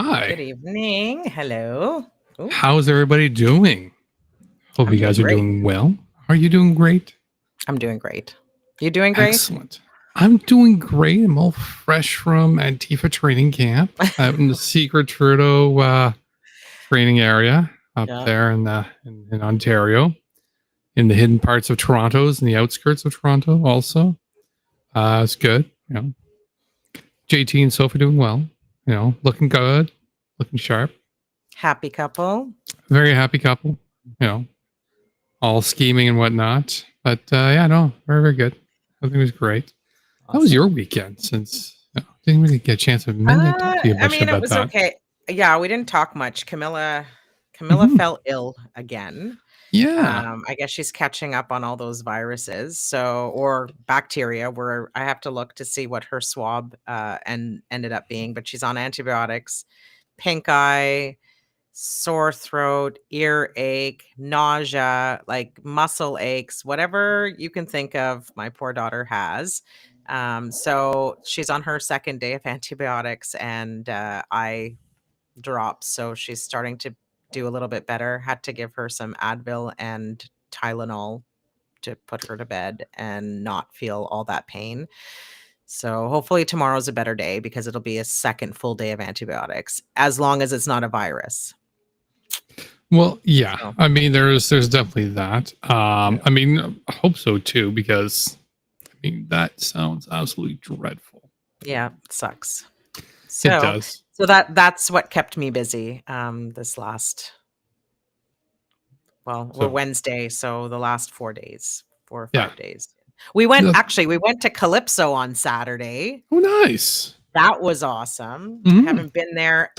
Hi. Good evening. Hello. Ooh, How's everybody doing? Hope I'm you doing guys are great. doing well. Are you doing great? I'm doing great. You doing great? Excellent. I'm doing great. I'm all fresh from Antifa training camp out in the secret Trudeau training area up Yeah. there in Ontario, in the hidden parts of Toronto's and the outskirts of Toronto also. It's good. JT and Sophie doing well. Looking good, looking sharp. Happy couple. Very happy couple. All scheming and whatnot. But yeah, no, very, very good. Everything was great. How was your Awesome. weekend? Since didn't really get a chance to talk to you much It about was that. okay. Yeah, we didn't talk much. Camilla Mhm. fell ill again. Yeah. I guess she's catching up on all those viruses, or bacteria. Where I have to look to see what her swab and ended up being, but she's on antibiotics, pink eye, sore throat, earache, nausea, like muscle aches, whatever you can think of, my poor daughter has. So she's on her second day of antibiotics and eye drops. So she's starting to do a little bit better. Had to give her some Advil and Tylenol to put her to bed and not feel all that pain. So hopefully tomorrow's a better day because it'll be a second full day of antibiotics, as long as it's not a virus. Well, yeah. So, I mean, there's definitely that. yeah. I mean, I hope so too, because I mean that sounds absolutely dreadful. Yeah, it sucks. It So does. so that's what kept me busy, this last we're So Wednesday, so the last 4 days, 4 or yeah. 5 days. We went The- actually, we went to Calypso on Saturday. oh, nice. That was awesome. I Mhm. haven't been there.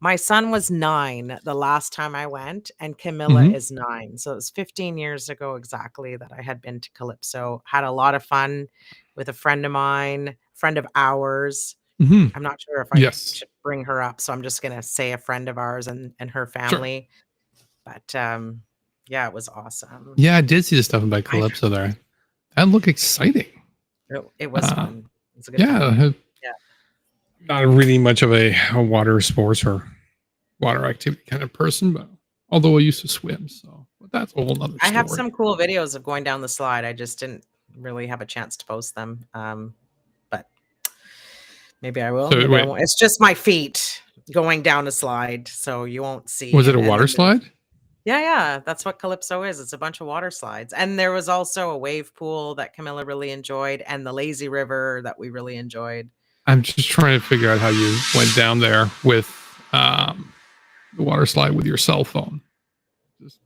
My son was 9 the last time I went, and Camilla Mhm. is 9. So it was 15 years ago exactly that I had been to Calypso. Had a lot of fun with a friend of mine, friend of ours. Mhm. I'm not sure if I Yes. should bring her up, so I'm just gonna say a friend of ours and her Sure. family. But, yeah, it was awesome. Yeah, I did see the stuff about I Calypso there. That looked exciting. it was Uh, fun. It was a good time. yeah, Yeah. not really much of a water sports or water activity kind of person, but although I used to swim, so but that's a whole nother I have story. some cool videos of going down the slide. I just didn't really have a chance to post them. But maybe I will, So maybe I wait, won't. It's just my feet going down a slide, so you won't see. was it a And water then there's slide? yeah, that's what Calypso is. It's a bunch of water slides. And there was also a wave pool that Camilla really enjoyed and the lazy river that we really enjoyed. I'm just trying to figure out how you went down there with the water slide with your cell phone. Just,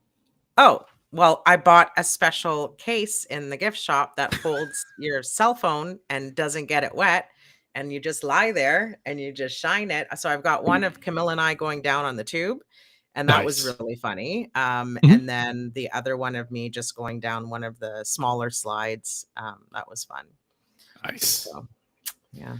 Oh, well, I bought a special case in the gift shop that holds your cell phone and doesn't get it wet. And you just lie there and you just shine it. So I've got one of Camilla and I going down on the tube, and that was nice. really funny. Mhm. And then the other one of me just going down one of the smaller slides. That was fun. Nice. So yeah.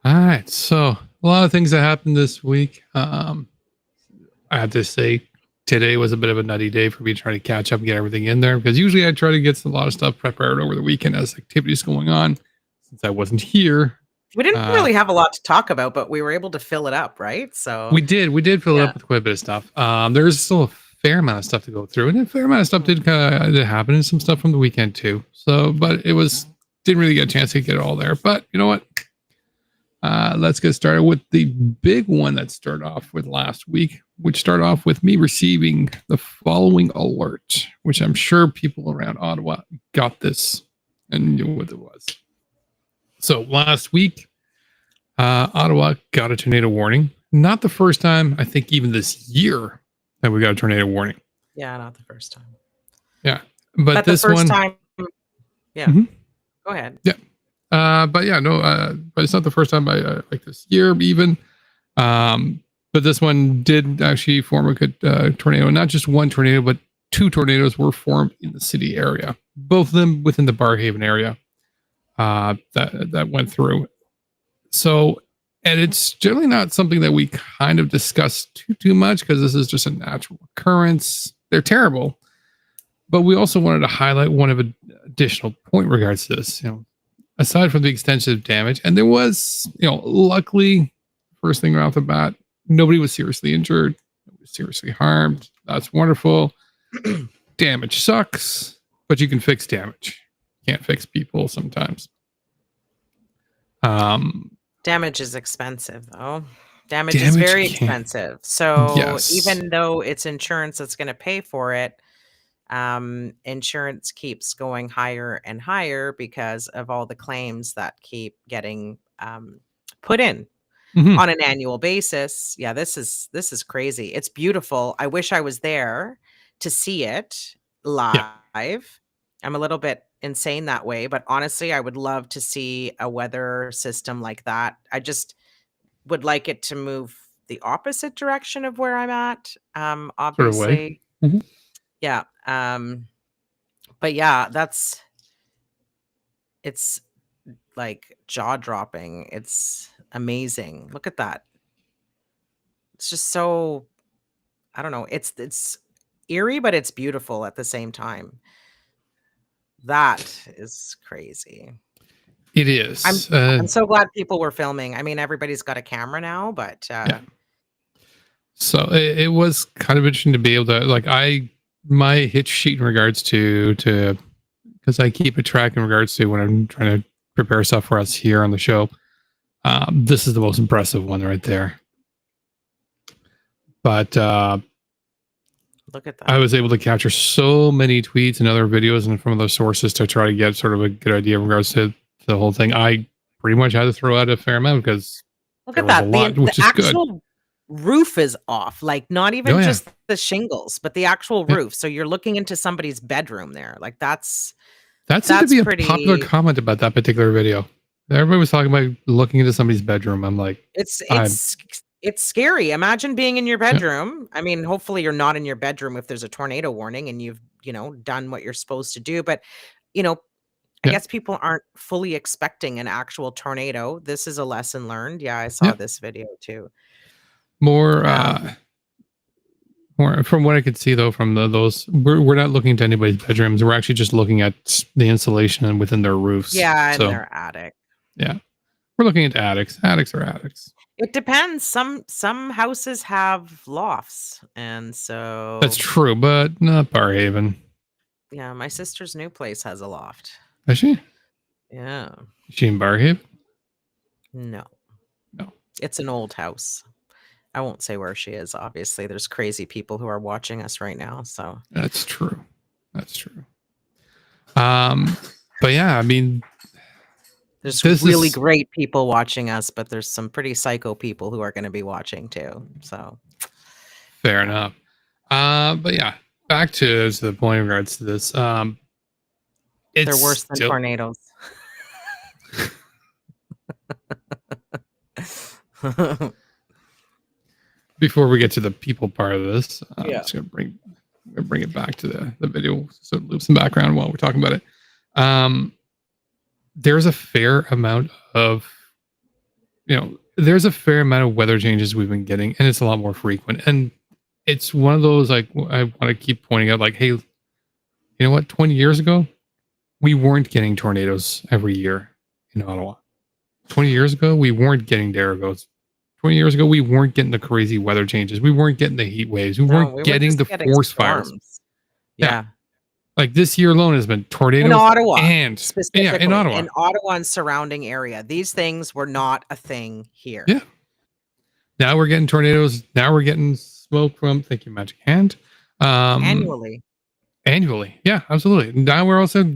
All right. So a lot of things that happened this week. I have to say today was a bit of a nutty day for me trying to catch up and get everything in there because usually I try to get a lot of stuff prepared over the weekend as activities going on. Since I wasn't here, We didn't uh, really have a lot to talk about, but we were able to fill it up, right? So we did fill it yeah. up with quite a bit of stuff. There's still a fair amount of stuff to go through, and a fair amount of stuff did happen, and some stuff from the weekend too. So, but it was didn't really get a chance to get it all there. But you know what? Let's get started with the big one that started off with last week, which started off with me receiving the following alert, which I'm sure people around Ottawa got this and knew what it was. So last week, Ottawa got a tornado warning. Not the first time, I think, even this year that we got a tornado warning. Yeah, not the first time. Yeah, but The this first one, time, yeah. Mhm. Go ahead. Yeah. But yeah, no, but it's not the first time like this year even. But this one did actually form a good tornado. Not just one tornado, but two tornadoes were formed in the city area. Both of them within the Barhaven area that went through. So, and it's generally not something that we kind of discuss too much because this is just a natural occurrence. They're terrible. But we also wanted to highlight one of an additional point in regards to this. Aside from the extensive damage, and there was, luckily, first thing right off the bat, Nobody was seriously injured. Nobody was seriously harmed. That's wonderful. Damage sucks, but you can fix damage. You can't fix people sometimes. Damage is expensive, though. Damage is very expensive. So Yes. even though it's insurance that's going to pay for it, insurance keeps going higher and higher because of all the claims that keep getting put in on an annual basis. Yeah, this is crazy. It's beautiful. I wish I was there to see it live. Yeah. I'm a little bit insane that way, but honestly, I would love to see a weather system like that. I just would like it to move the opposite direction of where I'm at. Obviously. Sort of way. Yeah. But yeah, it's like jaw-dropping. It's amazing. Look at that. It's just so, I don't know. It's eerie, but it's beautiful at the same time. That is crazy. It is. I'm so glad people were filming. I mean, everybody's got a camera now, but yeah. So it was kind of interesting to be able to, like, my hit sheet in regards to because I keep a track in regards to when I'm trying to prepare stuff for us here on the show. This is the most impressive one right there. But look at that. I was able to capture so many tweets and other videos and from other sources to try to get sort of a good idea in regards to the whole thing. I pretty much had to throw out a fair amount because look at that. The actual roof is off, like not even just the shingles, but the actual roof. So you're looking into somebody's bedroom there. Like that seemed to be a popular comment about that particular video. Everybody was talking about looking into somebody's bedroom. I'm like, it's scary. Imagine being in your bedroom. I mean, hopefully you're not in your bedroom if there's a tornado warning and you've, done what you're supposed to do. But, I guess people aren't fully expecting an actual tornado. This is a lesson learned. Yeah, I saw this video too. More from what I could see though, from those, we're not looking into anybody's bedrooms. We're actually just looking at the insulation and within their roofs. Yeah, in their attic. Yeah, we're looking at attics. Attics are attics. It depends. Some houses have lofts, and so that's true, but not Barhaven. Yeah, my sister's new place has a loft. Is she? Yeah. Is she in Barhaven? No. It's an old house. I won't say where she is. Obviously, there's crazy people who are watching us right now. So that's true. That's true. But yeah, I mean, there's really great people watching us, but there's some pretty psycho people who are going to be watching too. So fair enough. But yeah, back to the point in regards to this. They're worse than tornadoes. Before we get to the people part of this, I'm just gonna bring it back to the video so it loops in the background while we're talking about it. There's a fair amount of weather changes we've been getting, and it's a lot more frequent. And it's one of those, like, I want to keep pointing out, like, hey, you know what? 20 years ago, we weren't getting tornadoes every year in Ottawa. 20 years ago, we weren't getting Daragos. 20 years ago, we weren't getting the crazy weather changes. We weren't getting the heat waves. We weren't getting the forest fires. Yeah. Like this year alone has been tornadoes in Ottawa, and specifically in Ottawa and surrounding area. These things were not a thing here. Yeah. Now we're getting tornadoes. Now we're getting smoke from, thank you, Magic Hand. Annually. Yeah, absolutely. Now we're also,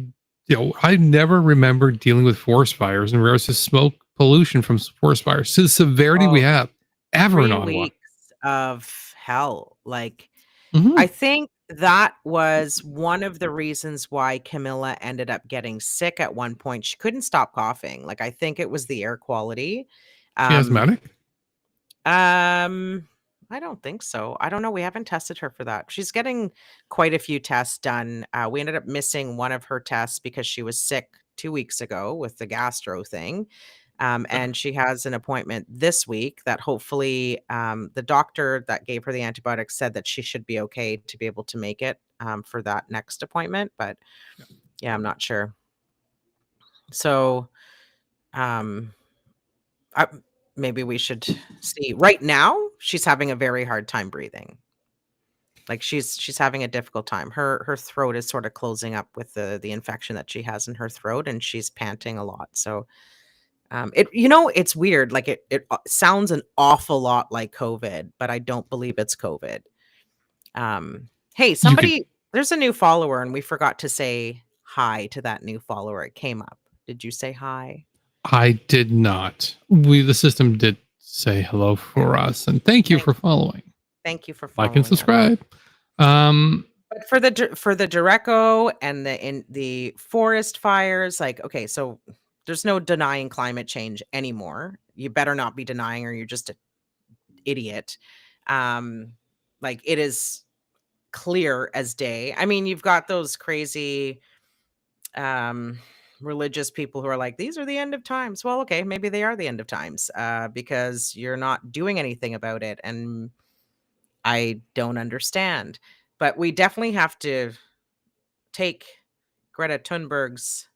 I never remember dealing with forest fires and regards to smoke pollution from forest fires to the severity we have ever in Ottawa. 3 weeks of hell. Like, I think that was one of the reasons why Camilla ended up getting sick at one point. She couldn't stop coughing. Like, I think it was the air quality. She asthmatic? I don't think so. I don't know. We haven't tested her for that. She's getting quite a few tests done. We ended up missing one of her tests because she was sick 2 weeks ago with the gastro thing. And she has an appointment this week that hopefully the doctor that gave her the antibiotics said that she should be okay to be able to make it for that next appointment. But yeah, I'm not sure. So maybe we should see. Right now, she's having a very hard time breathing. Like she's having a difficult time. Her throat is sort of closing up with the infection that she has in her throat, and she's panting a lot. So it's weird. Like it sounds an awful lot like COVID, but I don't believe it's COVID. Hey, You could. there's a new follower, and we forgot to say hi to that new follower. It came up. Did you say hi? I did not. The system did say hello for us, and thank you for following. Thank you for Like and following. subscribe. But for the Dureco and the forest fires, like, okay, so there's no denying climate change anymore. You better not be denying, or you're just an idiot. Like, it is clear as day. I mean, you've got those crazy religious people who are like, these are the end of times. Well, okay, maybe they are the end of times, because you're not doing anything about it, and I don't understand. But we definitely have to take Greta Thunberg's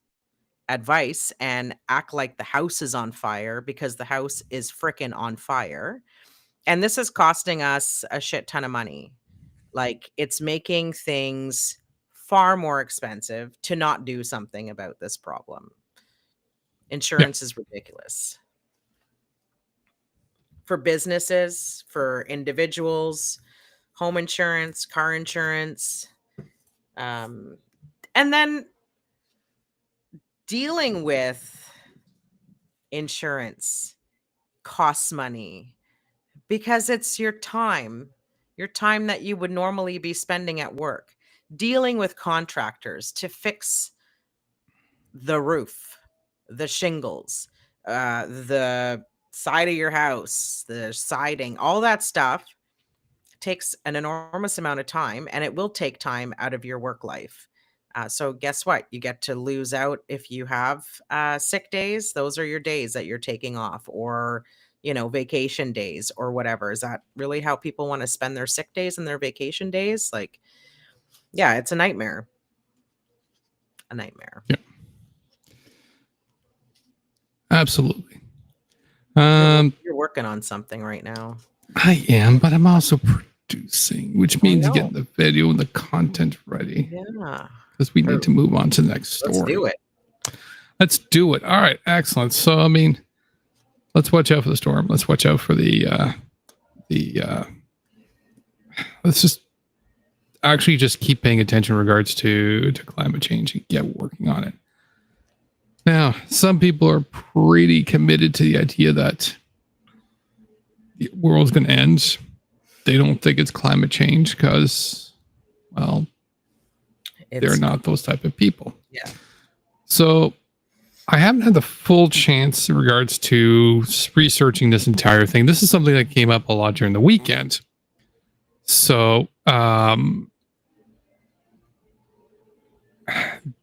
advice and act like the house is on fire, because the house is frickin' on fire. And this is costing us a shit ton of money. Like, it's making things far more expensive to not do something about this problem. Insurance is ridiculous. For businesses, for individuals, home insurance, car insurance. And then dealing with insurance costs money, because it's your time that you would normally be spending at work, dealing with contractors to fix the roof, the shingles, the side of your house, the siding, all that stuff takes an enormous amount of time, and it will take time out of your work life. So guess what? You get to lose out if you have sick days. Those are your days that you're taking off, or vacation days or whatever. Is that really how people want to spend their sick days and their vacation days? Like, yeah, it's a nightmare. A nightmare. Yeah. Absolutely. You're working on something right now. I am, but I'm also producing, which means getting the video and the content ready. Yeah. Because we need to move on to the next story. Let's do it. All right, excellent. So, I mean, let's watch out for the storm. Let's watch out for let's just keep paying attention in regards to climate change and get working on it. Now, some people are pretty committed to the idea that the world's going to end. They don't think it's climate change because, well, they're not those type of people. Yeah. So I haven't had the full chance in regards to researching this entire thing. This is something that came up a lot during the weekend. So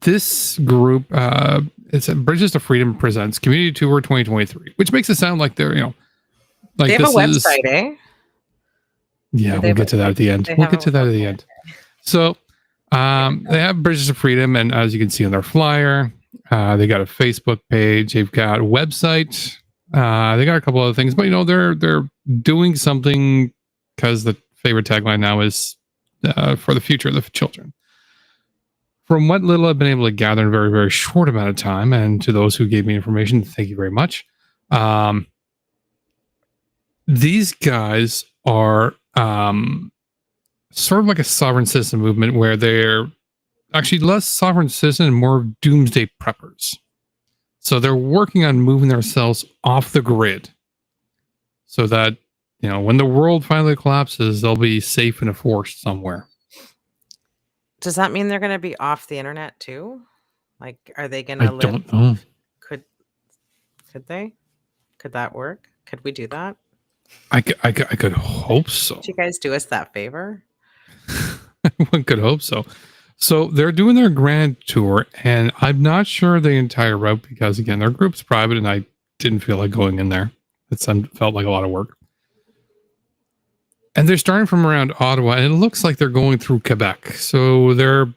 this group, it's Bridges to Freedom presents Community Tour 2023, which makes it sound like they're, like they have a website, eh? Yeah, we'll get to that at the end. So they have Bridges to Freedom, and as you can see on their flyer, they got a Facebook page, they've got a website, they got a couple other things, but they're doing something because the favorite tagline now is for the future of the children. From what little I've been able to gather in a very, very short amount of time, and to those who gave me information, thank you very much. These guys are sort of like a sovereign citizen movement, where they're actually less sovereign citizen and more doomsday preppers. So they're working on moving themselves off the grid so that, when the world finally collapses, they'll be safe in a forest somewhere. Does that mean they're going to be off the internet too? Like, are they going to live? I don't know. Could they? Could that work? Could we do that? I could hope so. Could you guys do us that favor? One could hope so. So they're doing their grand tour, and I'm not sure the entire route because, again, their group's private, and I didn't feel like going in there. It felt like a lot of work. And they're starting from around Ottawa, and it looks like they're going through Quebec. So their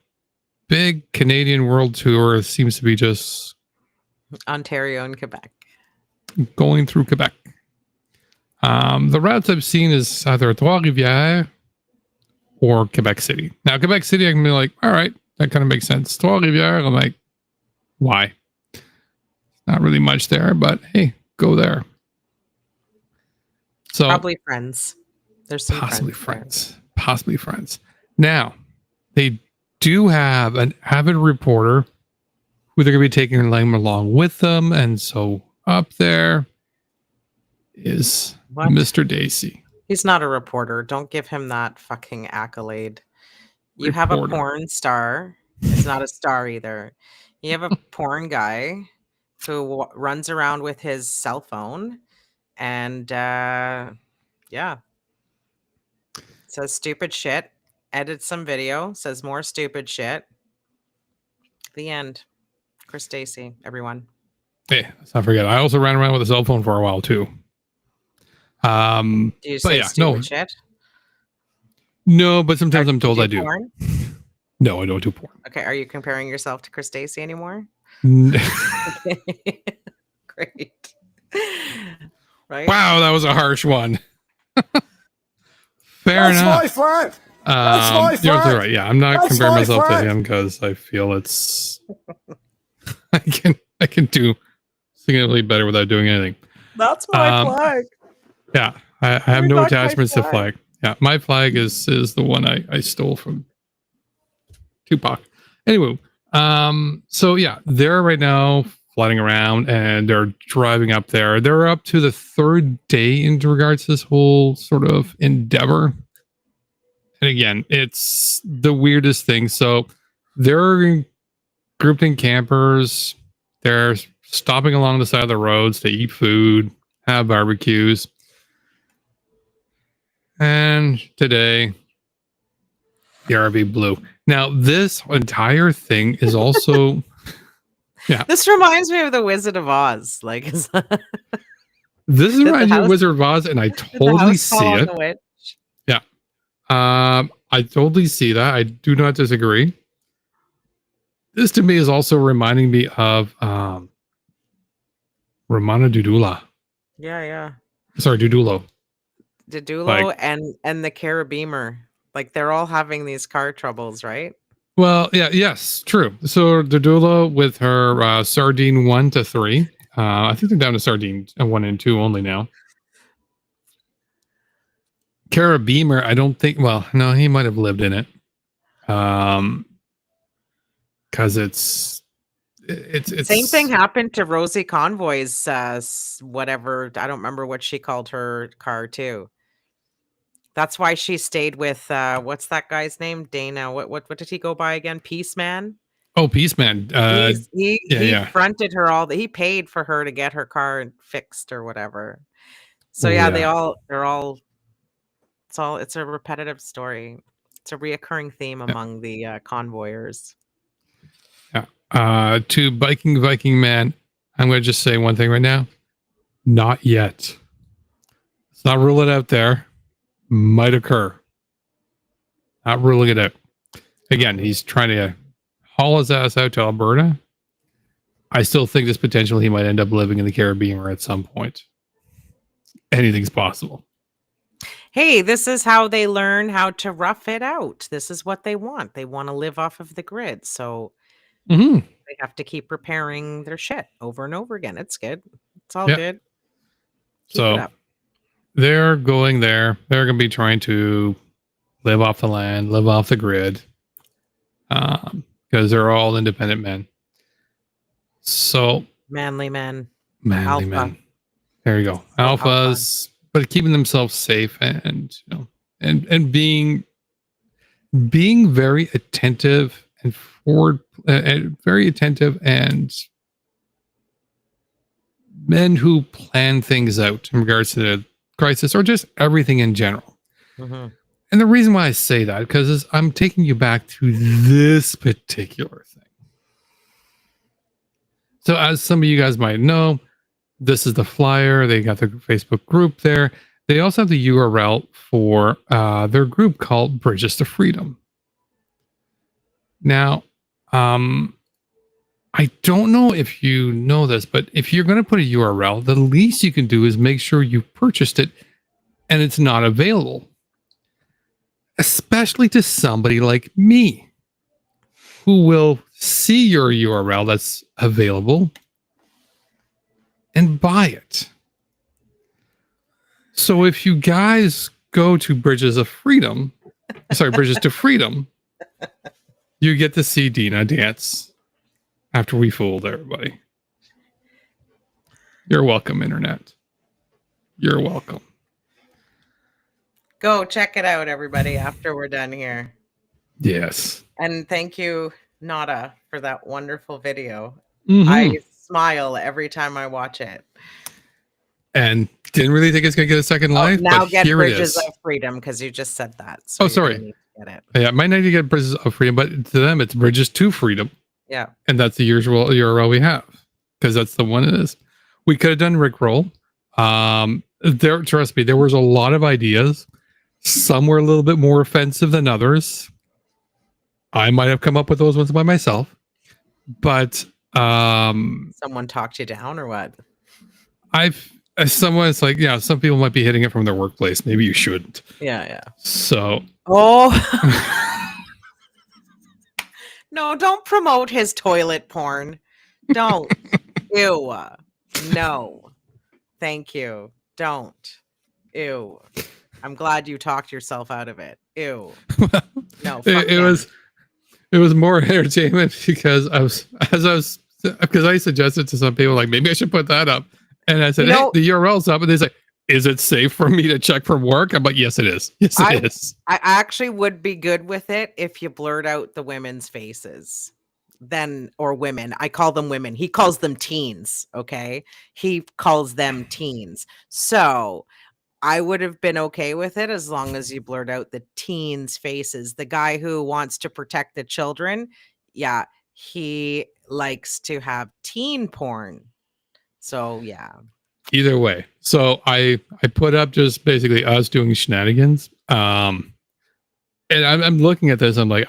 big Canadian world tour seems to be just Ontario and Quebec. Going through Quebec. The routes I've seen is either Trois-Rivières or Quebec City. Now, Quebec City, I can be like, all right, that kind of makes sense. Trois-Rivières, I'm like, why? Not really much there, but hey, go there. So Probably friends. There's some possibly friends. Now, they do have an avid reporter who they're going to be taking them along with them, and so up there is What? Mr. Dacey. He's not a reporter. Don't give him that fucking accolade. You have a Reporter. porn star. It's not a star either. You have a porn guy who runs around with his cell phone and yeah, says stupid shit, edits some video, says more stupid shit. The end. Chris Dacey, everyone. Hey, let's not forget. I also ran around with a cell phone for a while too. Do you But say yeah, stupid shit? No, but sometimes I'm told Do I you do. porn? No, I don't do porn. Okay, are you comparing yourself to Chris Dacey anymore? Great. Right? Wow, that was a harsh one. Fair That's enough. my flag. That's my You're flag. right. Yeah, I'm not That's comparing my myself flag. to him because I feel it's I can do significantly better without doing anything. That's my Um, flag. Yeah, I have Bring no back my attachments to flag. flag. Yeah, my flag is the one I stole from Tupac. Anyway, so yeah, they're right now flying around and they're driving up there. They're up to the third day in regards to this whole sort of endeavor. And again, it's the weirdest thing. So they're grouped in campers. They're stopping along the side of the roads to eat food, have barbecues. And today, the RV blew. Now, this entire thing is also... This reminds me of the Wizard of Oz. Like, This is Did the reminds me of house- Wizard of Oz, and I did the totally house fall see on it. the witch? I totally see that. I do not disagree. This to me is also reminding me of Romana Dudula. Yeah. Sorry, Dudulo. Didulo and the Carabeamer. Like, they're all having these car troubles, right? Well, yeah, yes, true. So Dudula with her Sardine 1 to 3. I think they're down to Sardine 1 and 2 only now. Carabeamer, I don't think. Well, no, he might have lived in it. Because it's Same thing happened to Rosie Convoy's whatever. I don't remember what she called her car too. That's why she stayed with what's that guy's name? Dana. What did he go by again? Peaceman. Oh, Peaceman. He fronted her he paid for her to get her car fixed or whatever. So it's a repetitive story. It's a reoccurring theme among the convoyers. Yeah. To Viking Man, I'm going to just say one thing right now. Not yet. Let's not rule it out there. Might occur. Not ruling it out. Again, he's trying to haul his ass out to Alberta. I still think there's potential he might end up living in the Caribbean at some point. Anything's possible. Hey, this is how they learn how to rough it out. This is what they want. They want to live off of the grid. So they have to keep repairing their shit over and over again. It's good. It's all good. Keep it up. They're going there. They're going to be trying to live off the land, live off the grid. Because they're all independent men. So manly men. Manly men. There you go. Alphas, but keeping themselves safe and and being very attentive and very attentive and men who plan things out in regards to the crisis or just everything in general. Mm-hmm. And the reason why I say that because I'm taking you back to this particular thing. So as some of you guys might know, this is the flyer. They got their Facebook group there. They also have the URL for their group called Bridges to Freedom. Now, I don't know if you know this, but if you're going to put a URL, the least you can do is make sure you purchased it and it's not available, especially to somebody like me who will see your URL that's available and buy it. So if you guys go to Bridges to Freedom, you get to see Deana dance after we fooled everybody. You're welcome, internet. You're welcome. Go check it out, everybody, after we're done here. Yes. And thank you, Nada, for that wonderful video. Mm-hmm. I smile every time I watch it. And didn't really think it's going to get a second life. Now but get here Bridges it is. of Freedom because you just said that. So sorry. Need to get it. Yeah, might not get Bridges of Freedom, but to them it's Bridges to Freedom. Yeah. And that's the usual URL we have because that's the one it is. We could have done Rickroll. Trust me, there was a lot of ideas. Some were a little bit more offensive than others. I might have come up with those ones by myself, but someone talked you down or what? Someone's like, yeah, some people might be hitting it from their workplace. Maybe you shouldn't. Yeah. So. Oh. No, don't promote his toilet porn. Don't. Ew. No. Thank you. Don't. Ew. I'm glad you talked yourself out of it. Ew. No. It was more entertainment because I suggested to some people like maybe I should put that up, and I said, hey, the URL's up, and they say, is it safe for me to check from work? I'm like, yes, it is. Yes, it is. I actually would be good with it if you blurred out the women's faces. Or women. I call them women. He calls them teens. Okay. He calls them teens. So I would have been okay with it as long as you blurred out the teens' faces. The guy who wants to protect the children, yeah, he likes to have teen porn. So yeah. Either way. So I put up just basically us doing shenanigans. And I'm looking at this. I'm like,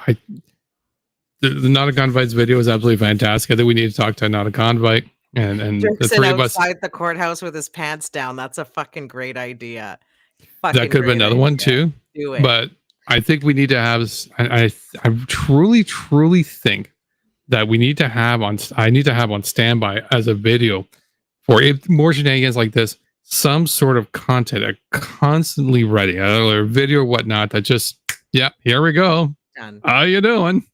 the Not a Convite's video is absolutely fantastic. I think we need to talk to Not a Convite. And the three of us outside the courthouse with his pants down. That's a fucking great idea. That could have been another one too. Do it. But I think we need to have. I truly think that we need to have on. I need to have on standby as a video for more shenanigans like this. Some sort of content constantly ready, a video or whatnot. That just here we go. Done. How you doing? Done.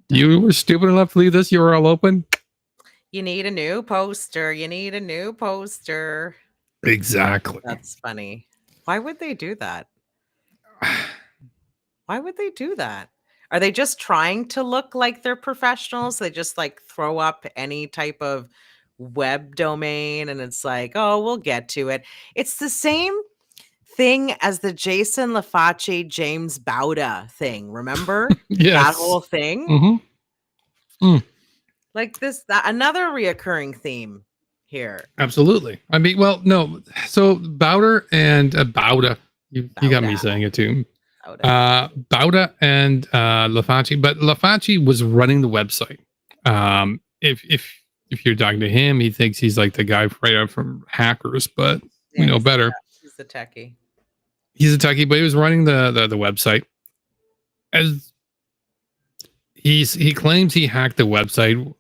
You were stupid enough to leave this URL open. You need a new poster. You need a new poster. Exactly. That's funny. Why would they do that? Why would they do that? Are they just trying to look like they're professionals? They just like throw up any type of web domain and it's like, oh, we'll get to it. It's the same thing as the Jason Laface, James Bauda thing. Remember? Yes. That whole thing? Mm-hmm. Mm. Like another reoccurring theme here. Absolutely. I mean, well, no. So Bauder and Bauda, you got me saying it too. Bauda and Laface, but Laface was running the website. If you're talking to him, he thinks he's like the guy right out from Hackers, but we know better. He's the techie. He's a techie, but he was running the website. As he claims he hacked the website.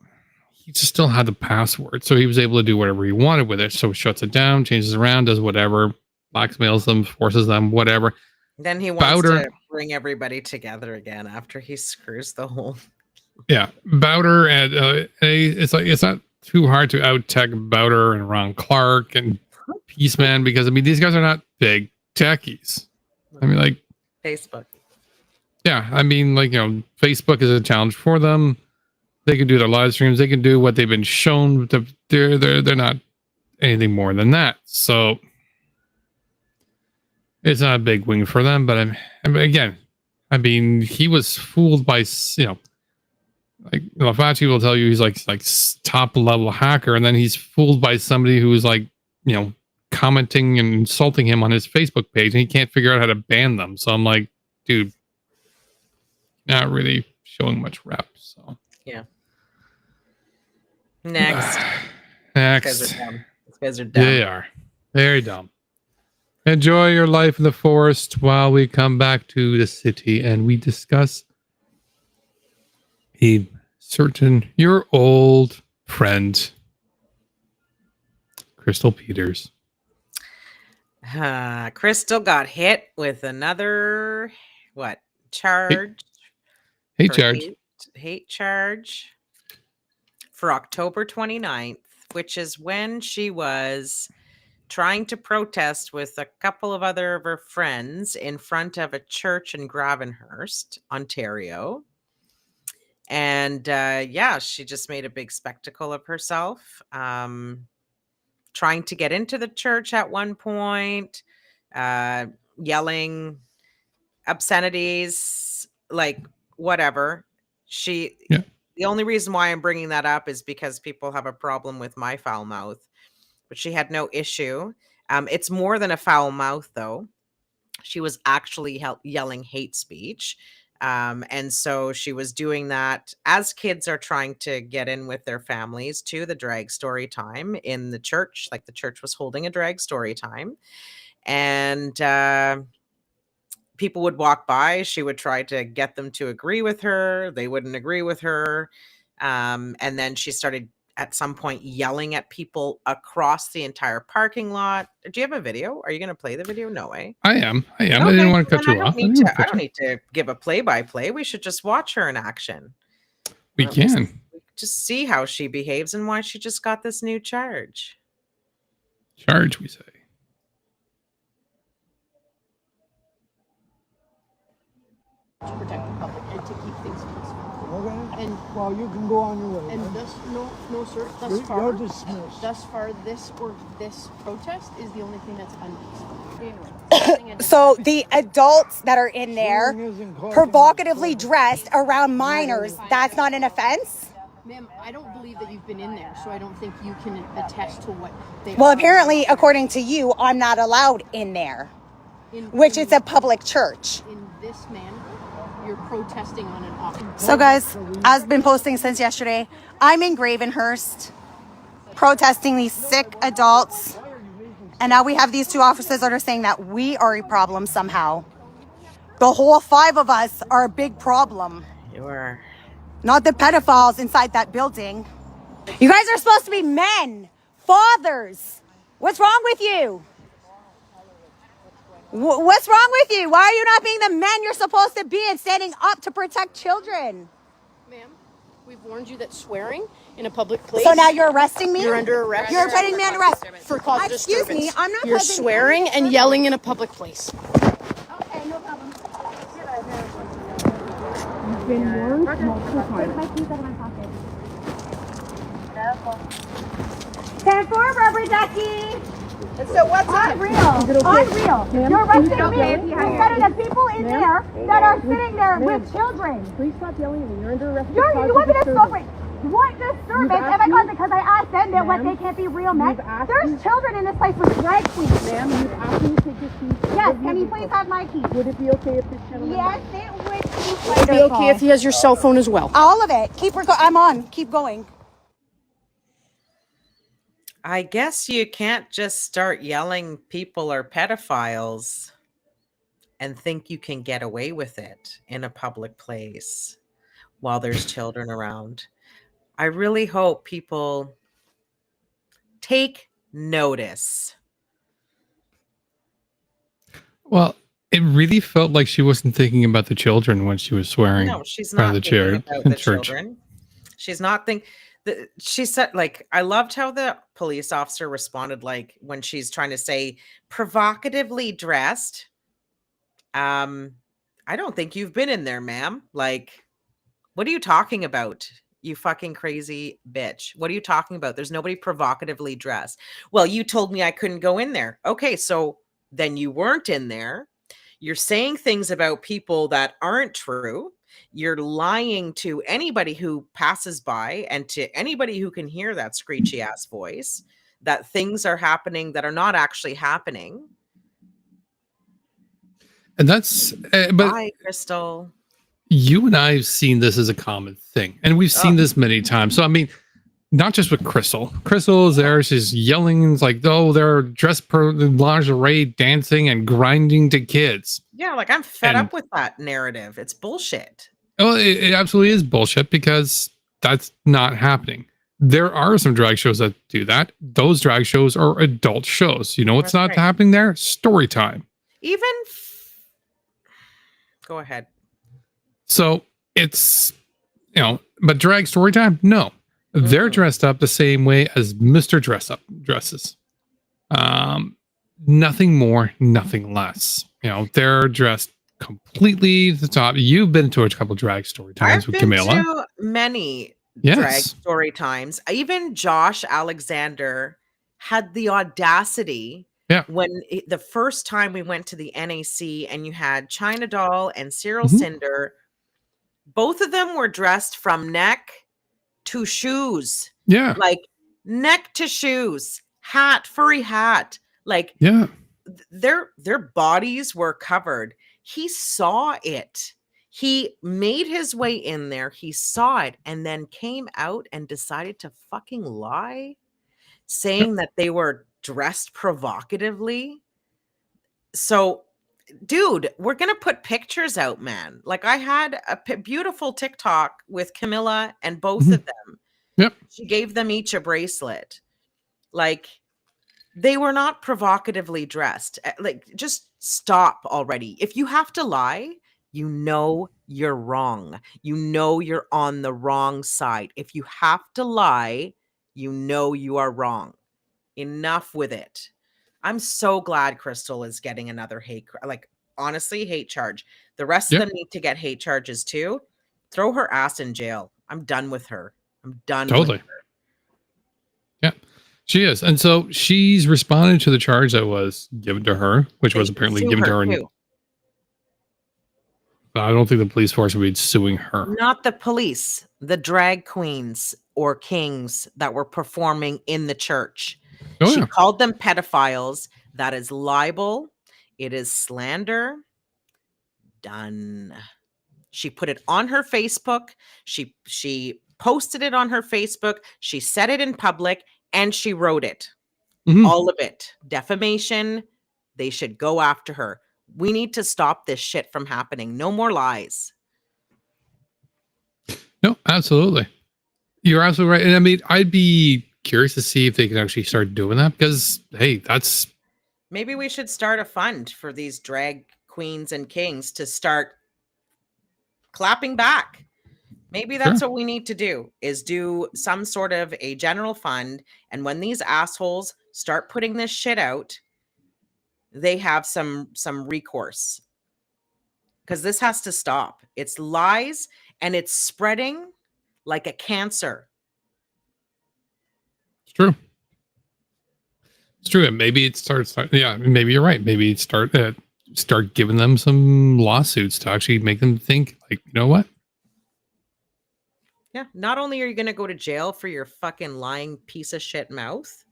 He just still had the password, so he was able to do whatever he wanted with it. So shuts it down, changes around, does whatever, blackmails them, forces them, whatever. Then he wants to bring everybody together again after he screws the whole. Yeah, Bowder and it's not too hard to out tech Bowder and Ron Clark and Peaceman because I mean these guys are not big techies. I mean like Facebook. Yeah, I mean like Facebook is a challenge for them. They can do their live streams. They can do what they've been shown. They're not anything more than that. So it's not a big win for them. But again, I mean, he was fooled by like Laface will tell you he's like top level hacker, and then he's fooled by somebody who's like commenting and insulting him on his Facebook page, and he can't figure out how to ban them. So I'm like, dude, not really showing much rep. So yeah. Next. Next. These guys are dumb. They are very dumb. Enjoy your life in the forest while we come back to the city and we discuss a certain, your old friend, Crystal Peters. Crystal got hit with another, charge? Hey, for Charge. hate charge for October 29th, which is when she was trying to protest with a couple of other of her friends in front of a church in Gravenhurst, Ontario. And she just made a big spectacle of herself, trying to get into the church at one point, yelling obscenities, like whatever. Yeah. The only reason why I'm bringing that up is because people have a problem with my foul mouth, but she had no issue. It's more than a foul mouth, though. She was actually yelling hate speech. And so she was doing that as kids are trying to get in with their families to the drag story time in the church. Like the church was holding a drag story time. And people would walk by. She would try to get them to agree with her. They wouldn't agree with her. And then she started at some point yelling at people across the entire parking lot. Do you have a video? Are you going to play the video? No way. I am. Okay, I didn't want to cut you off. I don't need to give a play-by-play. We should just watch her in action. We can. Just see how she behaves and why she just got this new charge. Charge, we say. To protect the public and to keep things peaceful. Okay. And Well, you can go on your way. and right? thus, no, sir. You're dismissed. Thus far, this protest is the only thing that's unpeaceful. So the adults that are in there Swearing isn't causing provocatively trouble. dressed around minors, that's not an offense? Ma'am, I don't believe that you've been in there, so I don't think you can attest to what they Well, are. apparently, according to you, I'm not allowed in there, which is a public church. In this manner, you're protesting on an open. So guys, I've been posting since yesterday. I'm in Gravenhurst protesting these sick adults. And now we have these two officers that are saying that we are a problem somehow. The whole 5 of us are a big problem. You are. Not the pedophiles inside that building. You guys are supposed to be men, fathers. What's wrong with you? What's wrong with you? Why are you not being the men you're supposed to be and standing up to protect children? Ma'am, we've warned you that swearing in a public place. So now you're arresting me? You're under arrest. You're putting me under arrest. For cause of Excuse disturbance. me, I'm not You're causing- swearing and yelling in a public place. Okay, no problem. You've been warned multiple times. My keys out of my pocket. 10-4, rubber ducky. So what's Unreal. Unreal. You're arresting me instead of the people in there that are sitting there with children. Please stop yelling at me. You're under arrest. You want me to stop it? What disturbance am I causing? Because I asked them that what they can't be real men. There's children in this place with drag queens. Ma'am, you've asked me to take your keys. Yes, can you please have my keys? Would it be okay if this gentleman... Yes, it would be It'd be okay if he has your cell phone as well. All of it. I'm on. Keep going. I guess you can't just start yelling people are pedophiles and think you can get away with it in a public place while there's children around. I really hope people take notice. Well, it really felt like she wasn't thinking about the children when she was swearing. No, she's in front not of the chair thinking about in the church. children. She's not thinking. She said, like, I loved how the police officer responded, like, when she's trying to say provocatively dressed. I don't think you've been in there, ma'am. Like, what are you talking about? You fucking crazy bitch. What are you talking about? There's nobody provocatively dressed. Well, you told me I couldn't go in there. Okay, so then you weren't in there. You're saying things about people that aren't true. You're lying to anybody who passes by and to anybody who can hear that screechy ass voice that things are happening that are not actually happening. And that's, but Bye, Crystal. you and I have seen this as a common thing, and we've seen this many times. So, I mean, not just with Crystal. Crystal is there. She's yelling. It's like, oh, they're dressed per lingerie, dancing and grinding to kids. Yeah, like I'm fed And- up with that narrative. It's bullshit. Oh, it absolutely is bullshit because that's not happening. There are some drag shows that do that. Those drag shows are adult shows. You know what's That's not right. happening there? Story time. Even go ahead. So it's, you know, but drag story time? No. They're Mhm. dressed up the same way as Mr. Dress Up dresses. Nothing more, nothing less. You know, they're dressed completely to the top. You've been to a couple drag story times I've with been Camilla. to many Yes. drag story times. Even Josh Alexander had the audacity Yeah. when the first time we went to the NAC and you had China Doll and Cyril Mhm. Cinder, both of them were dressed from neck to shoes, Yeah. like neck to shoes, hat, furry hat, like Yeah. their bodies were covered. He saw it. He made his way in there. He saw it and then came out and decided to fucking lie, saying that they were dressed provocatively. So, dude, we're going to put pictures out, man. Like I had a beautiful TikTok with Camilla and both Mhm. of them. Yep. She gave them each a bracelet. Like they were not provocatively dressed. Like just stop already. If you have to lie, you know you're wrong. You know you're on the wrong side. If you have to lie, you know you are wrong. Enough with it. I'm so glad Crystal is getting another like honestly hate charge. The rest Yep. of them need to get hate charges too. Throw her ass in jail. I'm done with her. I'm done Totally. with her. Yeah. She is. And so she's responded to the charge that was given to her, which They was should apparently sue given to her. too. But I don't think the police force would be suing her. Not the police, the drag queens or kings that were performing in the church. Oh, She yeah. called them pedophiles. That is libel. It is slander. Done. She put it on her Facebook. She posted it on her Facebook. She said it in public and she wrote it. Mhm. All of it. Defamation. They should go after her. We need to stop this shit from happening. No more lies. No, absolutely. You're absolutely right. And I mean, I'd be curious to see if they can actually start doing that because, hey, that's Maybe we should start a fund for these drag queens and kings to start clapping back. Maybe that's what we need to do is do some sort of a general fund. And when these assholes start putting this shit out, they have some recourse. Because this has to stop. It's lies and it's spreading like a cancer. it's true. It's true. And maybe it starts. Yeah, maybe you're right. Maybe it start giving them some lawsuits to actually make them think, like, you know what? Yeah. Not only are you going to go to jail for your fucking lying piece of shit mouth,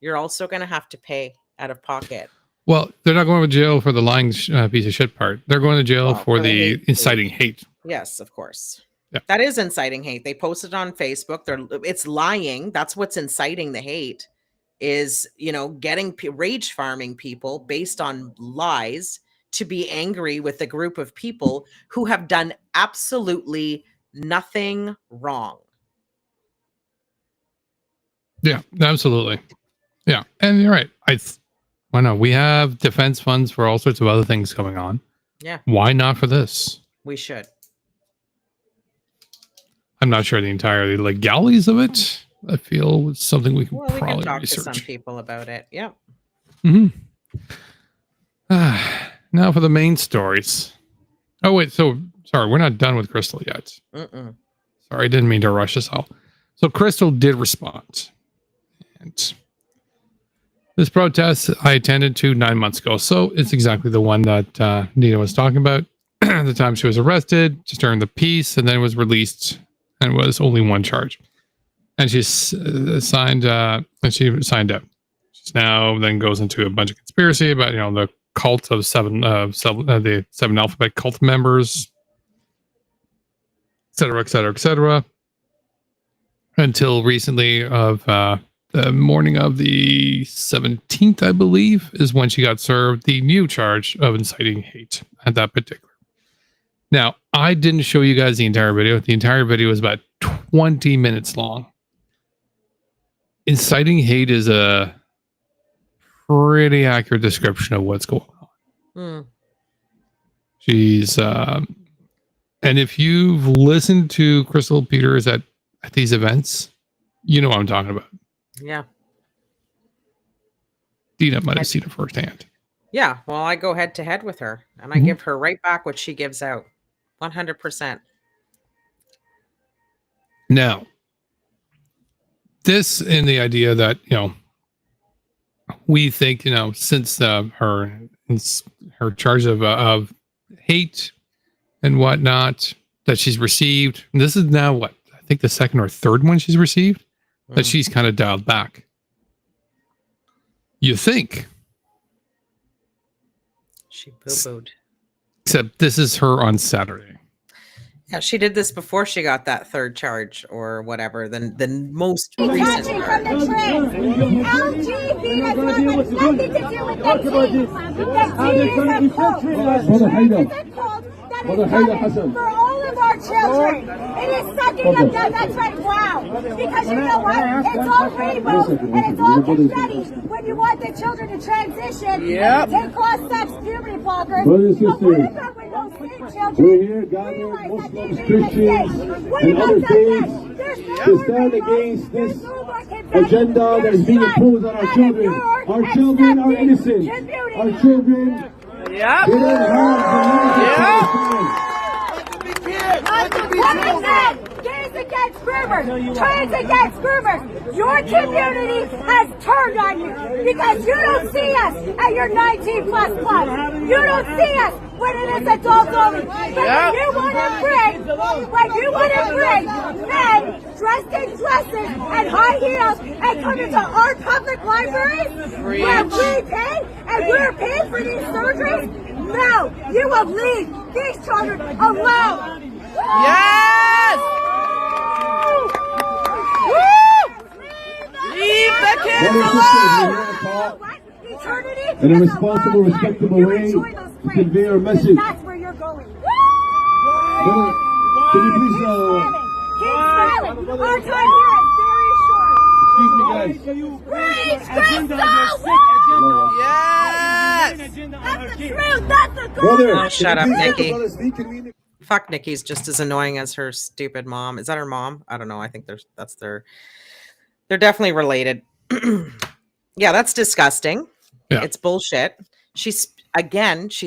you're also going to have to pay out of pocket. Well, they're not going to jail for the lying piece of shit part. They're going to jail Well, for for the the hate inciting hate. Yes, of course. Yeah. That is inciting hate. They posted on Facebook. It's lying. That's what's inciting the hate is, you know, getting rage farming people based on lies to be angry with a group of people who have done absolutely nothing wrong. Yeah, absolutely. Yeah, and you're right. Why not? We have defense funds for all sorts of other things going on. Yeah, Why not for this? we should. I'm not sure the entire legalities of it. I feel it's something we can Well, we can probably talk to some research. people about it. Yeah. Mm-hmm. Now for the main stories. Oh wait, so sorry, we're not done with Crystal yet. Mm-mm. Sorry, I didn't mean to rush this all. So Crystal did respond, and this protest I attended to 9 months ago. So it's exactly the one that Nina was talking about. At the time she was arrested, just during the piece, and then was released, and was only one charge. And she's signed, and she signed up. She's now then goes into a bunch of conspiracy about, you know, the cult of the seven alphabet cult members, et cetera, et cetera, et cetera. until recently of the morning of the 17th, I believe, is when she got served the new charge of inciting hate at that particular. Now, I didn't show you guys the entire video. The entire video is about 20 minutes long. Inciting hate is a pretty accurate description of what's going on. She's and if you've listened to Crystal Peters at these events, you know what I'm talking about. Yeah. Deana might have seen it firsthand. Yeah. Well, I go head to head with her and I give her right back what she gives out. 100%. Now, this and the idea that, we think, since her charge of hate and whatnot that she's received, and this is now what I think the second or third one she's received, that she's kind of dialed back. You think? She boo-booed. Except this is her on Saturday. Yeah, she did this before she got that third charge or whatever. The most recent From charge. the trans. LGBT has nothing to do with the T. The T is a cult. It's a cult that is coming for all of our children. It is sucking them down. That's right. Wow. Because you know what? It's all rainbow and it's all confetti when you want the children to transition and take cross-sex puberty blockers. Brothers and But what sisters, about when those same we're children here gathered, realize that Muslims, they made Christians, mistakes? What and about other that? faiths, There's no to more stand rainbow. against There's this no more confetti. agenda that is being imposed on our children. Our children are innocent. Our children didn't have the Women men, gays against groomers, trans against groomers. Your community has turned on you because you don't see us at your 19 plus plus. You don't see us when it is adults only. But when you want to bring men dressed in dresses and high heels and come into our public libraries where we pay and we're paid for these surgeries, no, you will leave these children alone. Yes! Leave the kids alone! in a responsible, respectable way to convey our message. That's where you're going. Brother, can you please, Keep smiling. Our time here is very short. excuse me, guys. Praise Crystal! Yes! That's the truth. That's the goal. Brother, Oh, shut up, can you please Nikki. let the brothers speak? Can we- Fuck, Nikki's just as annoying as her stupid mom. Is that her mom? I don't know. I think they're definitely related. Yeah, that's disgusting. Yeah. It's bullshit. She's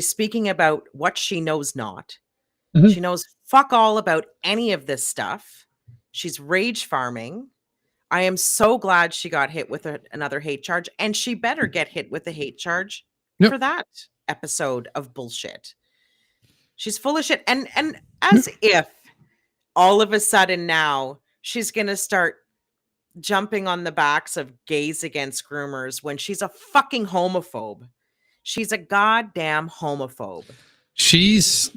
speaking about what she knows not. Mhm. She knows fuck all about any of this stuff. She's rage farming. I am so glad she got hit with another hate charge, and she better get hit with a hate charge Yep. for that episode of bullshit. She's full of shit. And as if all of a sudden now she's going to start jumping on the backs of gays against groomers when she's a fucking homophobe. She's a goddamn homophobe. She's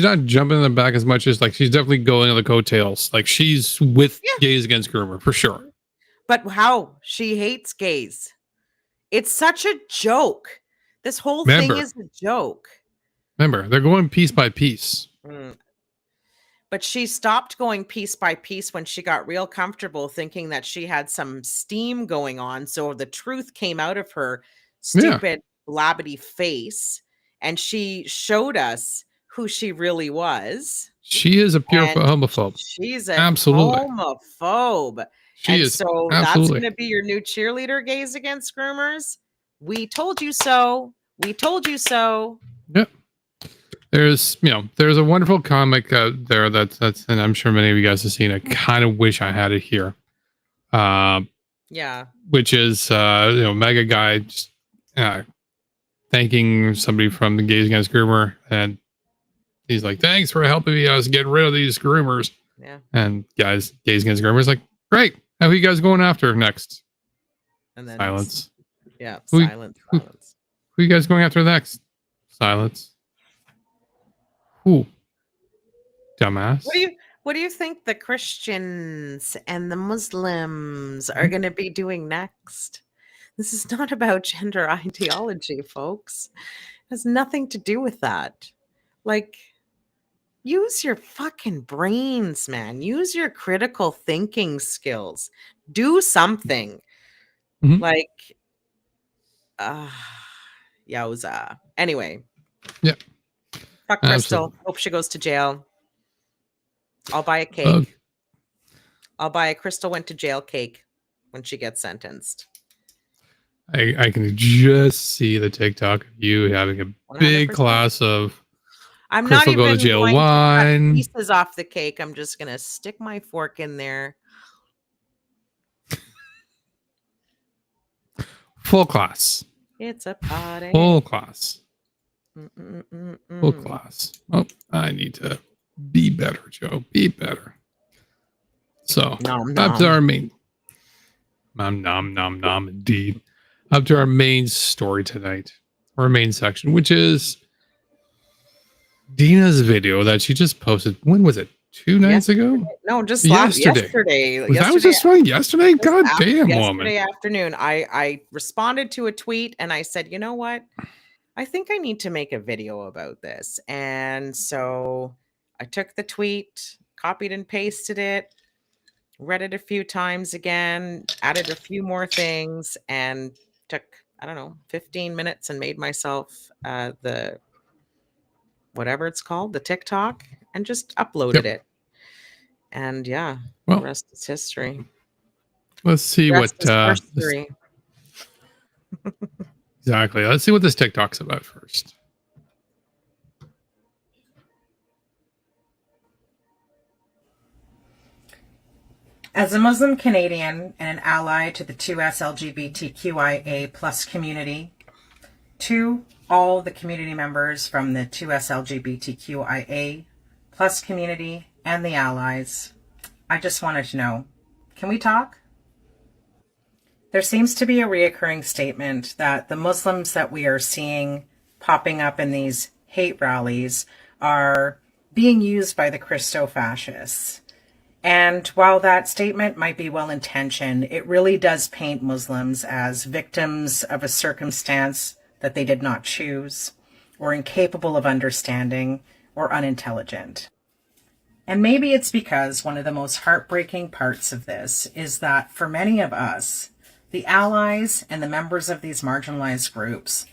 not jumping in the back as much as like she's definitely going on the coattails. Like she's with gays against groomer for sure. But how she hates gays. It's such a joke. This whole thing Remember. is a joke. Remember, they're going piece by piece. But she stopped going piece by piece when she got real comfortable thinking that she had some steam going on. So the truth came out of her stupid blabbity face. And she showed us who she really was. She is a pure And homophobe. She's a Absolutely. homophobe. She and is so absolutely. that's going to be your new cheerleader, gays against groomers. We told you so. We told you so. Yep. There's a wonderful comic out there that's and I'm sure many of you guys have seen. I kind of wish I had it here. Yeah. Which is mega guy just, thanking somebody from the Gays Against Groomer, and he's like, "Thanks for helping me us get rid of these groomers." Yeah. And Gays Against Groomers like, "Great, how are you guys going after next?" And then Silence. Yeah. Who- Silence. who- Silence. Who are you guys going after next? Silence. Who? Dumbass. What do you? What do you think the Christians and the Muslims are going to be doing next? This is not about gender ideology, folks. It has nothing to do with that. Like, use your fucking brains, man. Use your critical thinking skills. Do something. Mhm. Like, yowza. Anyway. Yeah. Fuck Crystal. Absolutely. Hope she goes to jail. I'll buy a cake. Okay. I'll buy a Crystal went to jail cake when she gets sentenced. I can just see the TikTok of you having a big 100%. glass of I'm Crystal not go even to jail going to cut wine. pieces off the cake. I'm just gonna stick my fork in there. Full class. It's a party. Full class. Full Mm-mm-mm-mm. class. Oh, I need to be better, Joe. Be better. So Nom, up to nom. our main nom indeed. Up to our main story tonight. Our main section, which is Deana's video that she just posted. When was it? 2 nights ago? No, just Yesterday. yesterday. That was just running yesterday? God damn, yesterday woman. afternoon. I responded to a tweet and I said, you know what? I think I need to make a video about this. And so I took the tweet, copied and pasted it, read it a few times again, added a few more things, and took, I don't know, 15 minutes and made myself the whatever it's called, the TikTok, and just uploaded it. And yeah, the Well, rest is history. let's see Rest what is this, history. exactly. Let's see what this TikTok's about first. As a Muslim Canadian and an ally to the 2S LGBTQIA plus community, to all the community members from the 2S LGBTQIA plus community and the allies, I just wanted to know, can we talk? There seems to be a reoccurring statement that the Muslims that we are seeing popping up in these hate rallies are being used by the Christo-fascists. And while that statement might be well-intentioned, it really does paint Muslims as victims of a circumstance that they did not choose, or incapable of understanding, or unintelligent. And maybe it's because one of the most heartbreaking parts of this is that for many of us, the allies and the members of these marginalized groups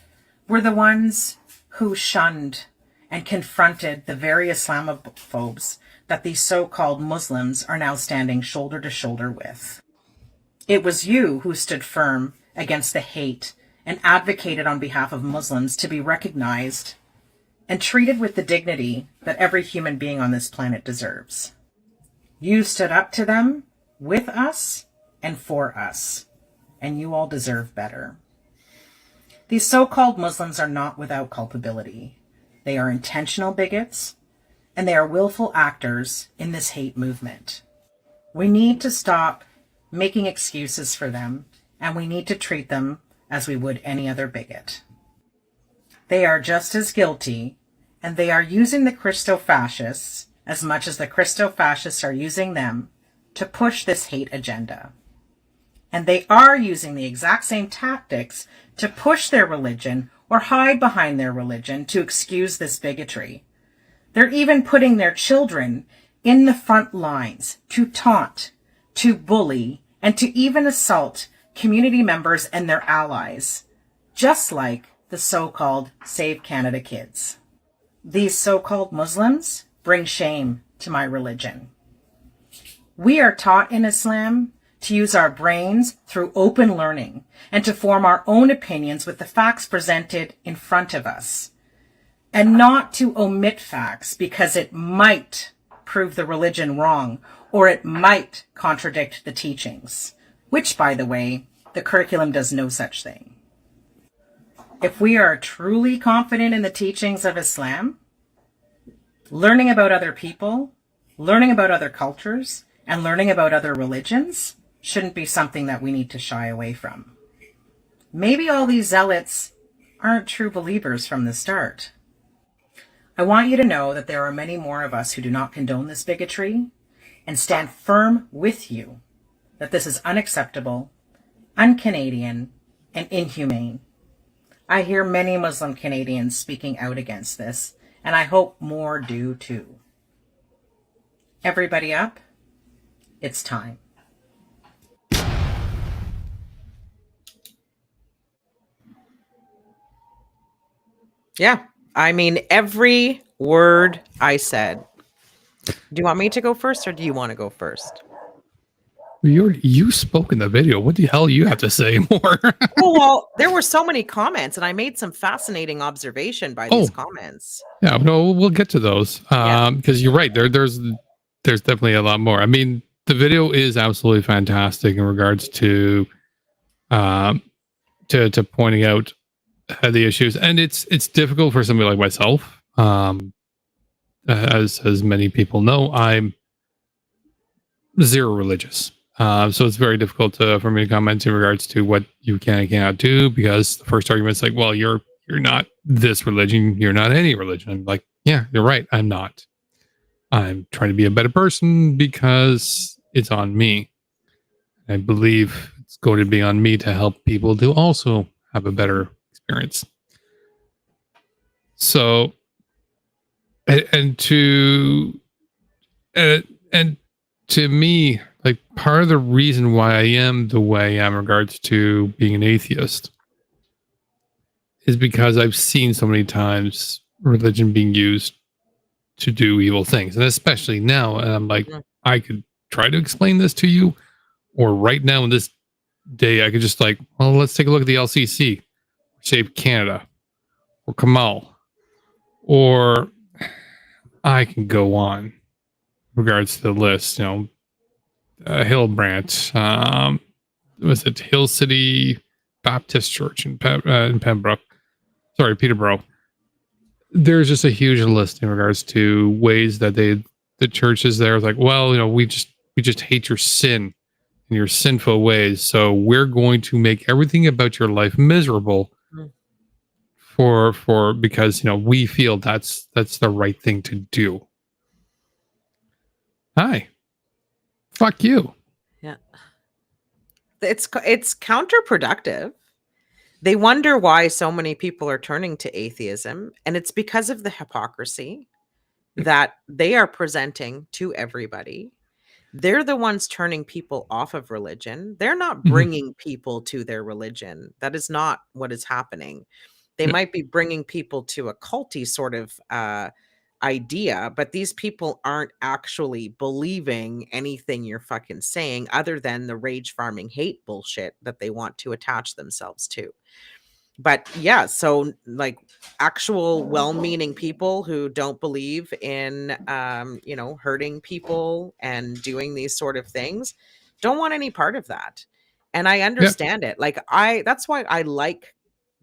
were the ones who shunned and confronted the very Islamophobes that these so-called Muslims are now standing shoulder to shoulder with. It was you who stood firm against the hate and advocated on behalf of Muslims to be recognized and treated with the dignity that every human being on this planet deserves. You stood up to them, with us, and for us, and you all deserve better. These so-called Muslims are not without culpability. They are intentional bigots, and they are willful actors in this hate movement. We need to stop making excuses for them, and we need to treat them as we would any other bigot. They are just as guilty, and they are using the Christo-fascists as much as the Christo-fascists are using them to push this hate agenda. And they are using the exact same tactics to push their religion or hide behind their religion to excuse this bigotry. They're even putting their children in the front lines to taunt, to bully, and to even assault community members and their allies, just like the so-called Save Canada kids. These so-called Muslims bring shame to my religion. We are taught in Islam to use our brains through open learning and to form our own opinions with the facts presented in front of us, and not to omit facts because it might prove the religion wrong or it might contradict the teachings, which, by the way, the curriculum does no such thing. If we are truly confident in the teachings of Islam, learning about other people, learning about other cultures, and learning about other religions shouldn't be something that we need to shy away from. Maybe all these zealots aren't true believers from the start. I want you to know that there are many more of us who do not condone this bigotry and stand firm with you that this is unacceptable, un-Canadian, and inhumane. I hear many Muslim Canadians speaking out against this, and I hope more do too. Everybody up? It's time. Yeah. I mean, every word I said. Do you want me to go first or do you want to go first? You spoke in the video. What the hell you have to say more? Well, there were so many comments and I made some fascinating observation by these comments. Yeah, no, we'll get to those. Because you're right. There's definitely a lot more. I mean, the video is absolutely fantastic in regards to pointing out the issues, and it's difficult for somebody like myself. As many people know, I'm zero religious, so it's very difficult for me to comment in regards to what you can and cannot do, because the first argument is like, well, you're not this religion, you're not any religion. I'm like, yeah, you're right, I'm not. I'm trying to be a better person because it's on me. I believe it's going to be on me to help people to also have a better experience. So, and to me, like, part of the reason why I am the way I am in regards to being an atheist is because I've seen so many times religion being used to do evil things, and especially now. And I'm like, I could try to explain this to you, or right now in this day, I could just like, well, let's take a look at the LCC, Save Canada, or Kamal, or I can go on in regards to the list. You know, Hillbrant, was it Hill City Baptist Church in Pembroke? Sorry, Peterborough. There's just a huge list in regards to ways that the churches there is like, well, you know, we just hate your sin and your sinful ways, so we're going to make everything about your life miserable for because, you know, we feel that's the right thing to do. Hi, fuck you. Yeah, it's counterproductive. They wonder why so many people are turning to atheism, and it's because of the hypocrisy that they are presenting to everybody. They're the ones turning people off of religion. They're not bringing people to their religion. That is not what is happening. They might be bringing people to a culty sort of idea, but these people aren't actually believing anything you're fucking saying other than the rage farming hate bullshit that they want to attach themselves to. But yeah, so like actual well-meaning people who don't believe in, you know, hurting people and doing these sort of things don't want any part of that. And I understand it. Like that's why I like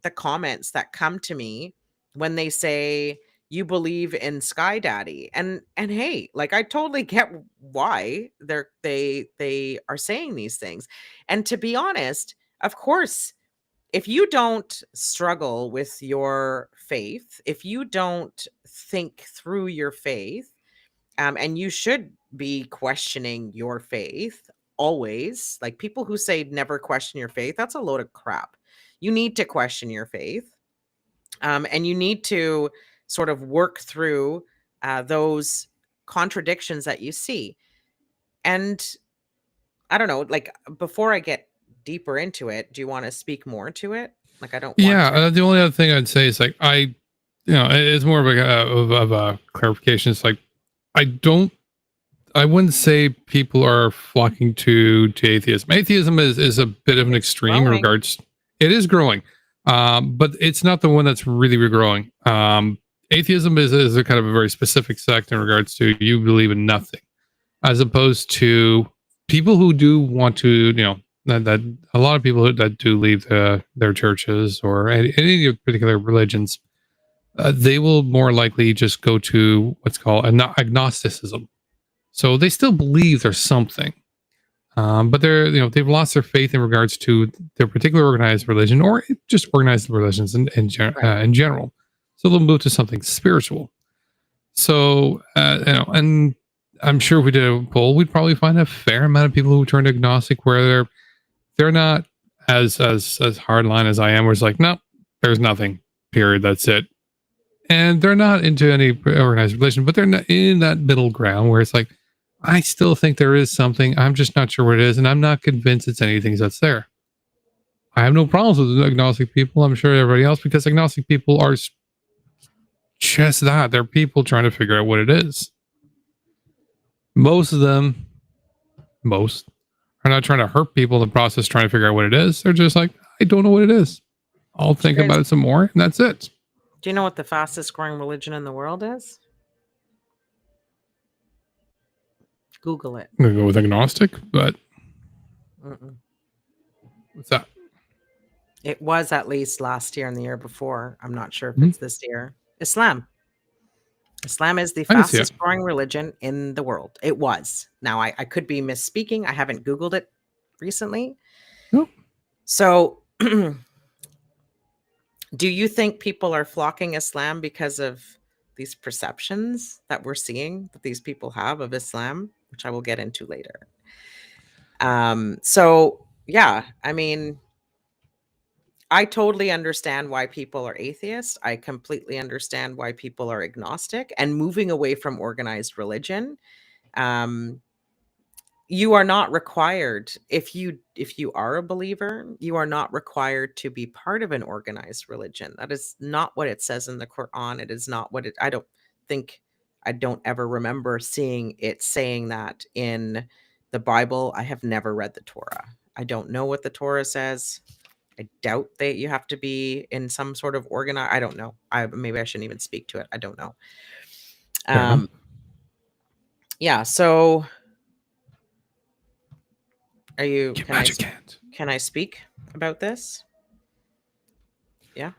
the comments that come to me when they say you believe in Sky Daddy. And hey, like, I totally get why they are saying these things. And to be honest, of course, if you don't struggle with your faith, if you don't think through your faith, and you should be questioning your faith always, like people who say never question your faith, that's a load of crap. You need to question your faith, and you need to sort of work through those contradictions that you see. And I don't know, like, before I get deeper into it, do you want to speak more to it? Like, I don't want to. The only other thing I'd say is like, it's more of a clarification. It's like, I wouldn't say people are flocking to atheism. Atheism is a bit of an extreme in regards. It is growing, but it's not the one that's really growing. Atheism is a kind of a very specific sect in regards to you believe in nothing, as opposed to people who do want to, you know, that a lot of people that do leave their churches or any particular religions, they will more likely just go to what's called agnosticism. So they still believe there's something, but they've lost their faith in regards to their particular organized religion or just organized religions in general. So they'll move to something spiritual. So and I'm sure if we did a poll, we'd probably find a fair amount of people who turned agnostic where they're not as hardline as I am, where it's like, no, there's nothing, period, that's it. And they're not into any organized religion, but they're not in that middle ground where it's like, I still think there is something, I'm just not sure what it is, and I'm not convinced it's anything that's there. I have no problems with agnostic people, I'm sure everybody else, because agnostic people are just that. They're people trying to figure out what it is. Most of them, are not trying to hurt people in the process trying to figure out what it is. They're just like, I don't know what it is. I'll think about it some more, and that's it. Do you know what the fastest growing religion in the world is? Google it. I'm going to go with agnostic, but what's that? It was at least last year and the year before. I'm not sure if it's this year. Islam. Islam is the fastest growing religion in the world. It was. Now, I could be misspeaking. I haven't Googled it recently. Nope. So, do you think people are flocking Islam because of these perceptions that we're seeing that these people have of Islam, which I will get into later? So, yeah, I mean, I totally understand why people are atheists. I completely understand why people are agnostic and moving away from organized religion. You are not required, if you are a believer, you are not required to be part of an organized religion. That is not what it says in the Quran. It is not what I don't ever remember seeing it saying that in the Bible. I have never read the Torah. I don't know what the Torah says. I doubt that you have to be in some sort of organized. I don't know. Maybe I shouldn't even speak to it. I don't know. Yeah. So, are you? Can I speak about this? Yeah.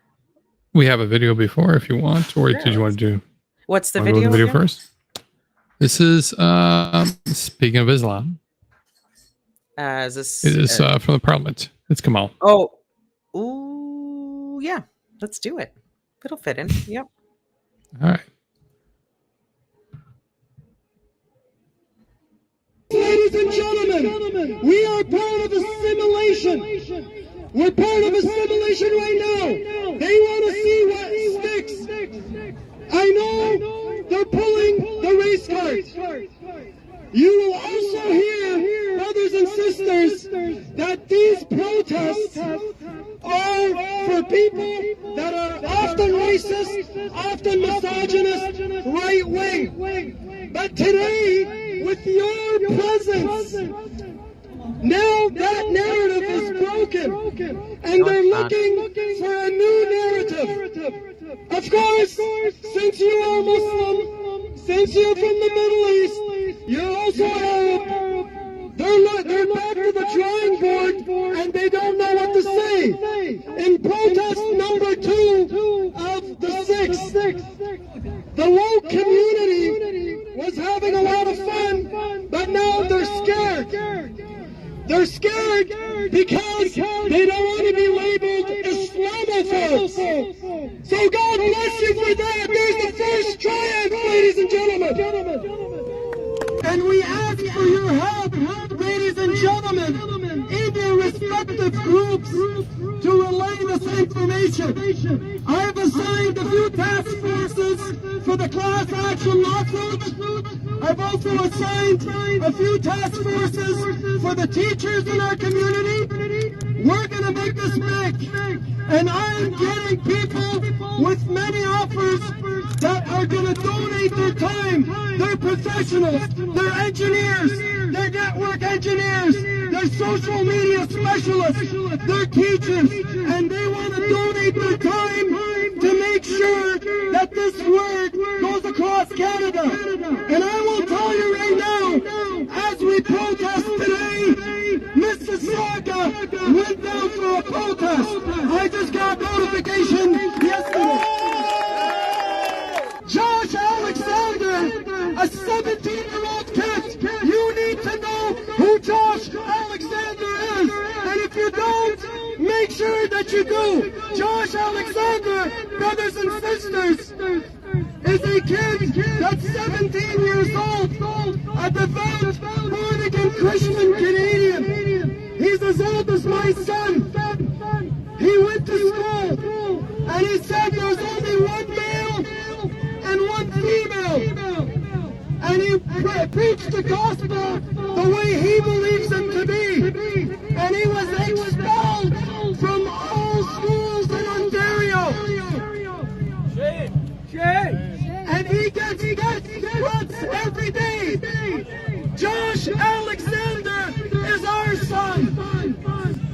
We have a video before, if you want, or did you want to do? What's the video? The video first. This is speaking of Islam. Is this? It is from the Parliament. It's Kamal. Oh. Ooh, yeah, let's do it. It'll fit in. Yep. All right. Ladies and gentlemen, we are part of assimilation. We're part of assimilation right now. They want to see what sticks. I know they're pulling the race cart. You will also hear, brothers and sisters, that these protests are for people that are often racist, often misogynist, right wing. But today, with your presence, now that narrative is broken, and they're looking for a new narrative. Of course, since you are Muslim, since you're from the Middle East, you're also Arab. They're back to the drawing board, and they don't know what to say. In protest number 2 of the 6th, the woke community was having a lot of fun, but now they're scared. They're scared because they don't want to be labeled Islamophobes. So God bless you for that. There's the first triumph, ladies and gentlemen. And we ask for your help, ladies and gentlemen, in your respective groups to relay this information. I have assigned a few task forces for the class action lawsuits. I've also assigned a few task forces for the teachers in our community. We're going to make this big. And I'm getting people with many offers that are going to donate their time. They're professionals. They're engineers. They're network engineers. They're social media specialists. They're teachers. And they want to donate their time to make sure that this word goes across Canada. And I will tell you right now, as we protest today, Mississauga went down for a protest. I just got notification yesterday. Josh Alexander, a 17-year-old kid. You need to know who Josh Alexander is. And if you don't, make sure that you do. Josh Alexander, brothers and sisters, is a kid that's 17 years old. devout, born-again Christian Canadian. He's as old as my son. He went to school, and he said there's only one male and one female. And he preached the gospel the way he believes it to be. And he was expelled from all schools in Ontario. And he gets threats every day. Josh Alexander is our son.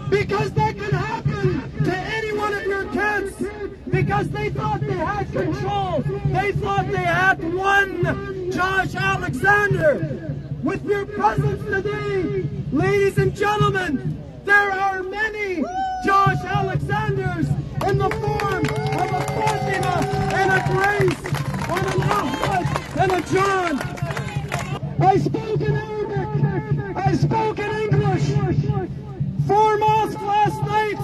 Because that can happen to any one of your kids. Because they thought they had control. They thought they had one Josh Alexander. With your presence today, ladies and gentlemen, there are many Josh Alexanders in the form of a Fatima and a Grace, and an Ahmed and a John. I spoke in Arabic. I spoke in English. For mosque last night,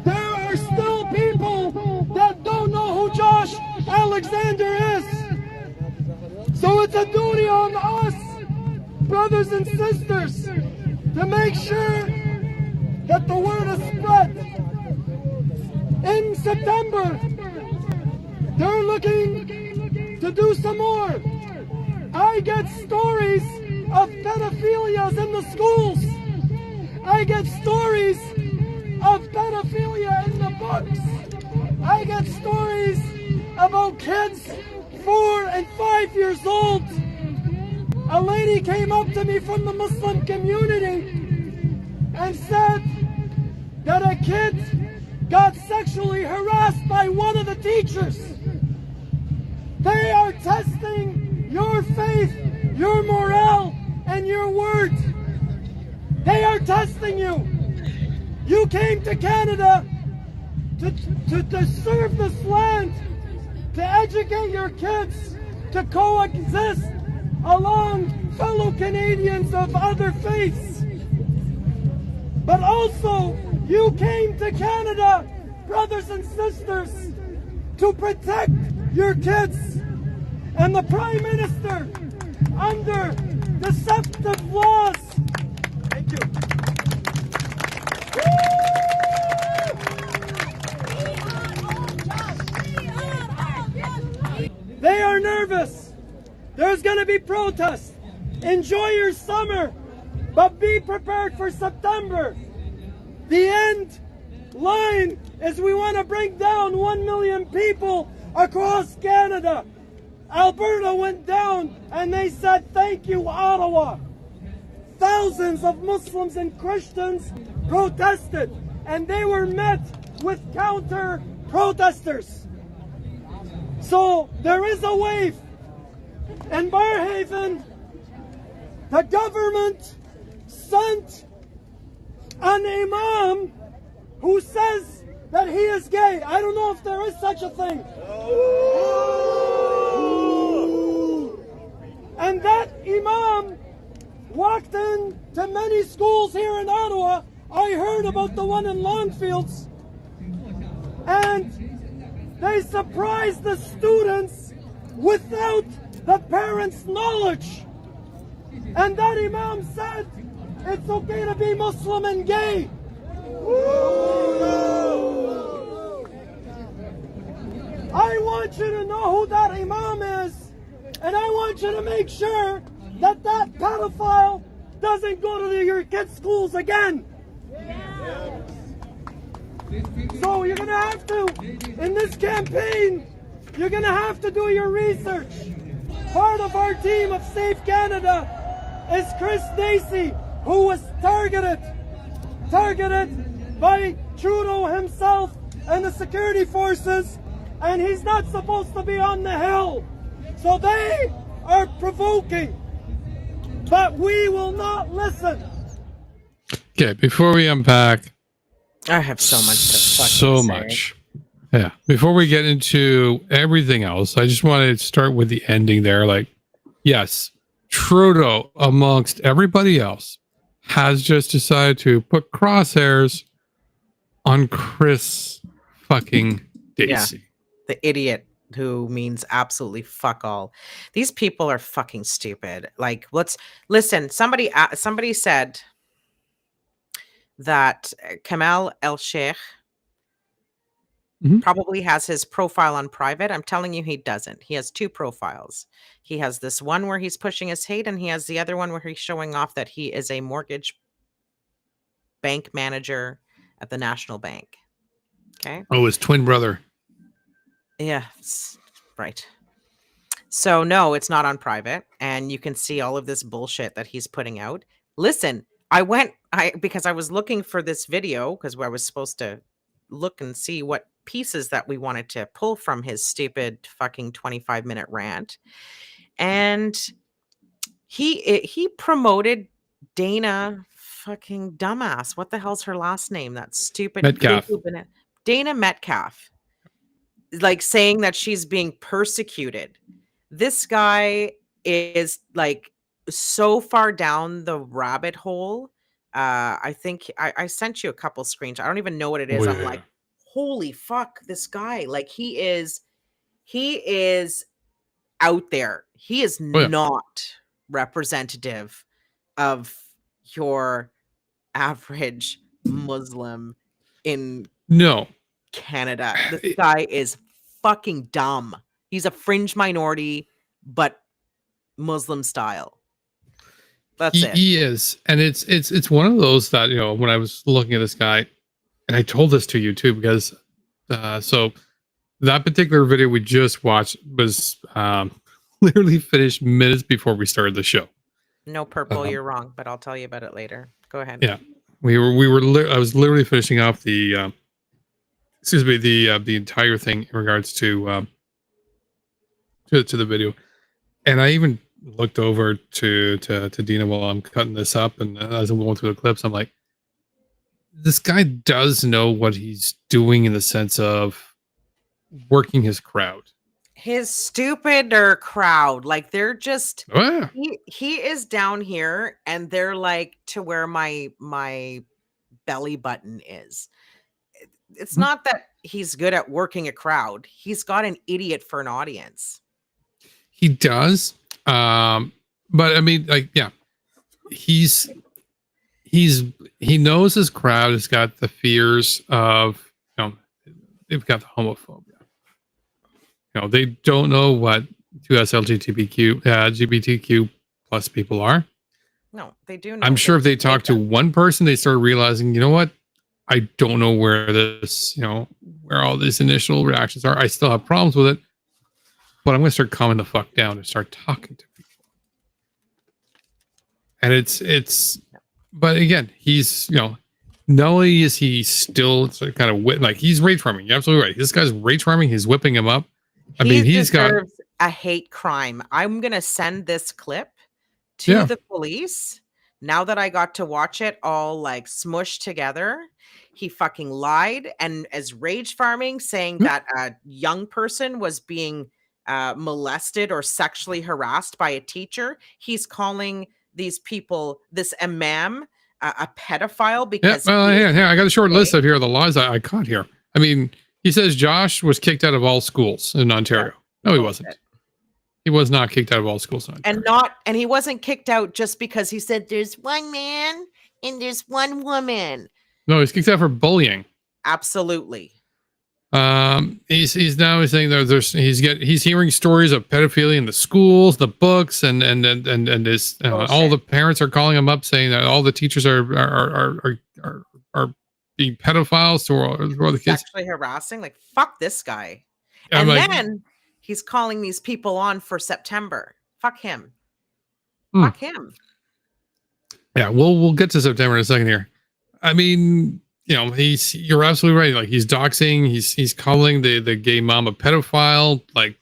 there are still people that don't know who Josh Alexander is. So it's a duty on us, brothers and sisters, to make sure that the word is spread. In September, they're looking to do some more. I get stories of pedophilias in the schools. I get stories of pedophilia in the books. I get stories about kids 4 and 5 years old. A lady came up to me from the Muslim community and said that a kid got sexually harassed by one of the teachers. They are testing your faith, your morale, and your word. They are testing you. You came to Canada to serve this land, to educate your kids, to coexist along fellow Canadians of other faiths. But also, you came to Canada, brothers and sisters, to protect your kids. And the Prime Minister, under deceptive laws, thank you. They are nervous. There's going to be protests. Enjoy your summer, but be prepared for September. The end line is we want to bring down 1 million people across Canada. Alberta went down and they said, thank you, Ottawa. Thousands of Muslims and Christians protested, and they were met with counter protesters. So there is a wave. In Barhaven, the government sent an imam who says that he is gay. I don't know if there is such a thing. And that imam walked in to many schools here in Ottawa. I heard about the one in Longfields. And they surprised the students without the parents' knowledge. And that imam said, it's okay to be Muslim and gay. I want you to know who that imam is, and I want you to make sure that that pedophile doesn't go to your kids' schools again. So you're going to have to, in this campaign, you're going to have to do your research. Part of our team of Safe Canada is Chris Dacey, who was targeted by Trudeau himself and the security forces, and he's not supposed to be on the hill. So they are provoking, but we will not listen. Okay, before we unpack, I have so much to fucking so say. much. Yeah. Before we get into everything else, I just wanted to start with the ending there. Like, yes, Trudeau, amongst everybody else, has just decided to put crosshairs on Chris fucking Dacey. Yeah, the idiot. who means absolutely fuck all. These people are fucking stupid. Like, let's listen. Somebody said that Kamal El Sheikh Mhm. probably has his profile on private. I'm telling you, he doesn't. He has 2 profiles. He has this one where he's pushing his hate, and he has the other one where he's showing off that he is a mortgage bank manager at the National Bank. Okay. Oh, his twin brother. Yeah, right. So no, it's not on private, and you can see all of this bullshit that he's putting out. Listen, because I was looking for this video because I was supposed to look and see what pieces that we wanted to pull from his stupid fucking 25-minute rant. And he promoted Dana fucking dumbass. What the hell's her last name? That stupid Metcalf. Dana Metcalf. Like saying that she's being persecuted. This guy is like so far down the rabbit hole. I think I sent you a couple screenshots. I don't even know what it is. Oh, I'm yeah. like, holy fuck, this guy. Like he is out there. He is Oh, yeah. not representative of your average Muslim in No. Canada. This guy is fucking dumb. He's a fringe minority, but Muslim style. That's it. He is, and it's one of those that, you know, when I was looking at this guy, and I told this to you too, because so that particular video we just watched was literally finished minutes before we started the show. No purple, you're wrong, but I'll tell you about it later. Go ahead. Yeah, I was literally finishing off the the entire thing in regards to the video, and I even looked over to Deana while I'm cutting this up, and as I'm going through the clips, I'm like, this guy does know what he's doing in the sense of working his crowd. His stupider crowd, like they're just Oh, yeah. he is down here and they're like to where my belly button is. It's not that he's good at working a crowd. He's got an idiot for an audience. He does. But I mean, like, yeah, he knows his crowd has got the fears of, you know, they've got the homophobia. You know, they don't know what 2S LGBTQ plus people are. No, they do know. I'm sure if they talk to one person, they start realizing, you know what? I don't know where this, you know, where all these initial reactions are. I still have problems with it, but I'm going to start calming the fuck down and start talking to people. And but again, he's, you know, not only is he still kind of like he's rage farming. You're absolutely right. This guy's rage farming. He's whipping him up. I mean, he's got a hate crime. I'm going to send this clip to the police. Now that I got to watch it all like smushed together, he fucking lied and is rage farming, saying that a young person was being molested or sexually harassed by a teacher. He's calling these people, this imam, a pedophile because I got a short list of here the lies I caught here. I mean, he says Josh was kicked out of all schools in Ontario. No, he wasn't. He was not kicked out of all schools in Ontario. And he wasn't kicked out just because he said there's one man and there's one woman. No, he's kicked out for bullying. Absolutely. He's now saying he's hearing stories of pedophilia in the schools, the books, and his all the parents are calling him up saying that all the teachers are being pedophiles to all the kids. Sexually harassing, like fuck this guy. I'm and like, then he's calling these people on for September. Fuck him. Fuck him. Yeah, we'll get to September in a second here. I mean, you know, you're absolutely right. Like he's doxing, he's calling the gay mom a pedophile. Like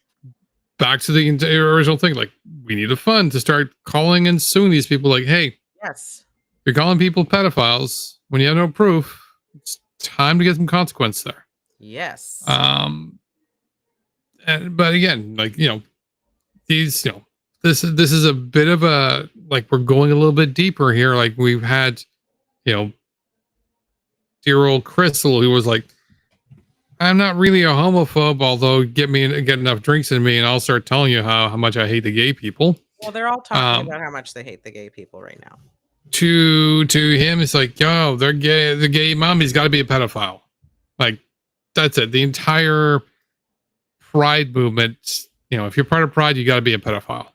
back to the original thing. Like we need a fund to start calling and suing these people. Like, hey, yes, you're calling people pedophiles when you have no proof. It's time to get some consequence there. Yes. But again, like, you know, these, you know, this is a bit of a, like, we're going a little bit deeper here. Like we've had, you know, dear old Crystal, who was like, I'm not really a homophobe, although get enough drinks in me, and I'll start telling you how much I hate the gay people. Well, they're all talking about how much they hate the gay people right now. To him, it's like, yo, they're gay. The gay mommy's got to be a pedophile. Like, that's it. The entire Pride movement. If you're part of Pride, you got to be a pedophile.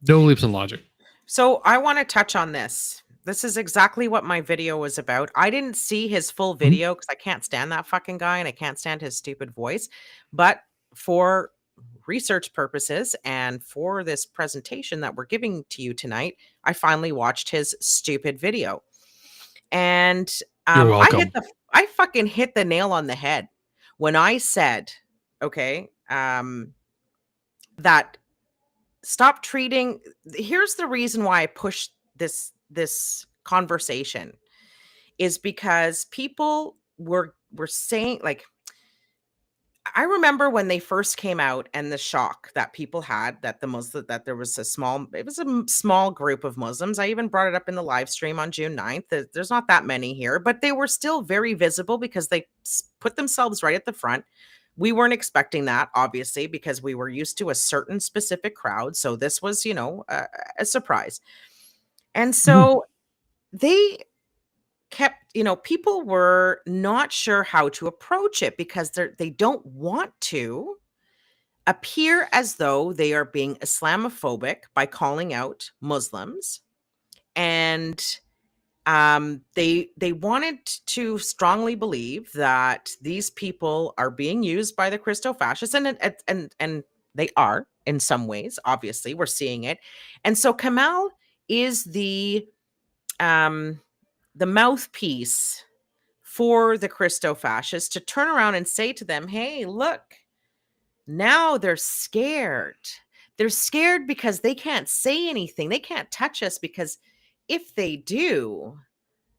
No leaps in logic. So I want to touch on this. This is exactly what my video was about. I didn't see his full video because I can't stand that fucking guy and I can't stand his stupid voice. But for research purposes and for this presentation that we're giving to you tonight, I finally watched his stupid video. And You're welcome. I fucking hit the nail on the head when I said, okay, that stop treating. Here's the reason why I pushed this conversation is because people were saying, like, I remember when they first came out and the shock that people had that that there was a small group of Muslims. I even brought it up in the live stream on June 9th. There's not that many here, but they were still very visible because they put themselves right at the front. We weren't expecting that, obviously, because we were used to a certain specific crowd. So this was, a surprise. And so they kept, people were not sure how to approach it because they don't want to appear as though they are being Islamophobic by calling out Muslims. And they wanted to strongly believe that these people are being used by the Christo-fascists, and they are in some ways. Obviously, we're seeing it, and so Kamal is the mouthpiece for the Christo-fascists to turn around and say to them, "Hey, look, now they're scared. They're scared because they can't say anything. They can't touch us because." If they do,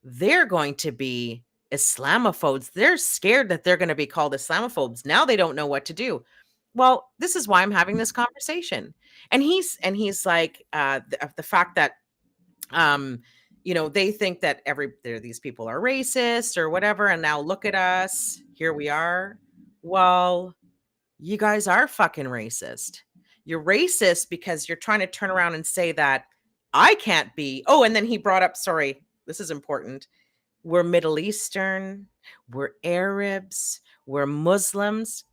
they're going to be Islamophobes. They're scared that they're going to be called Islamophobes. Now they don't know what to do. Well, this is why I'm having this conversation. And he's like, the fact that, they think that these people are racist or whatever. And now look at us. Here we are. Well, you guys are fucking racist. You're racist because you're trying to turn around and say that I can't be. Oh, and then he brought up, sorry, this is important. We're Middle Eastern, we're Arabs, we're Muslims.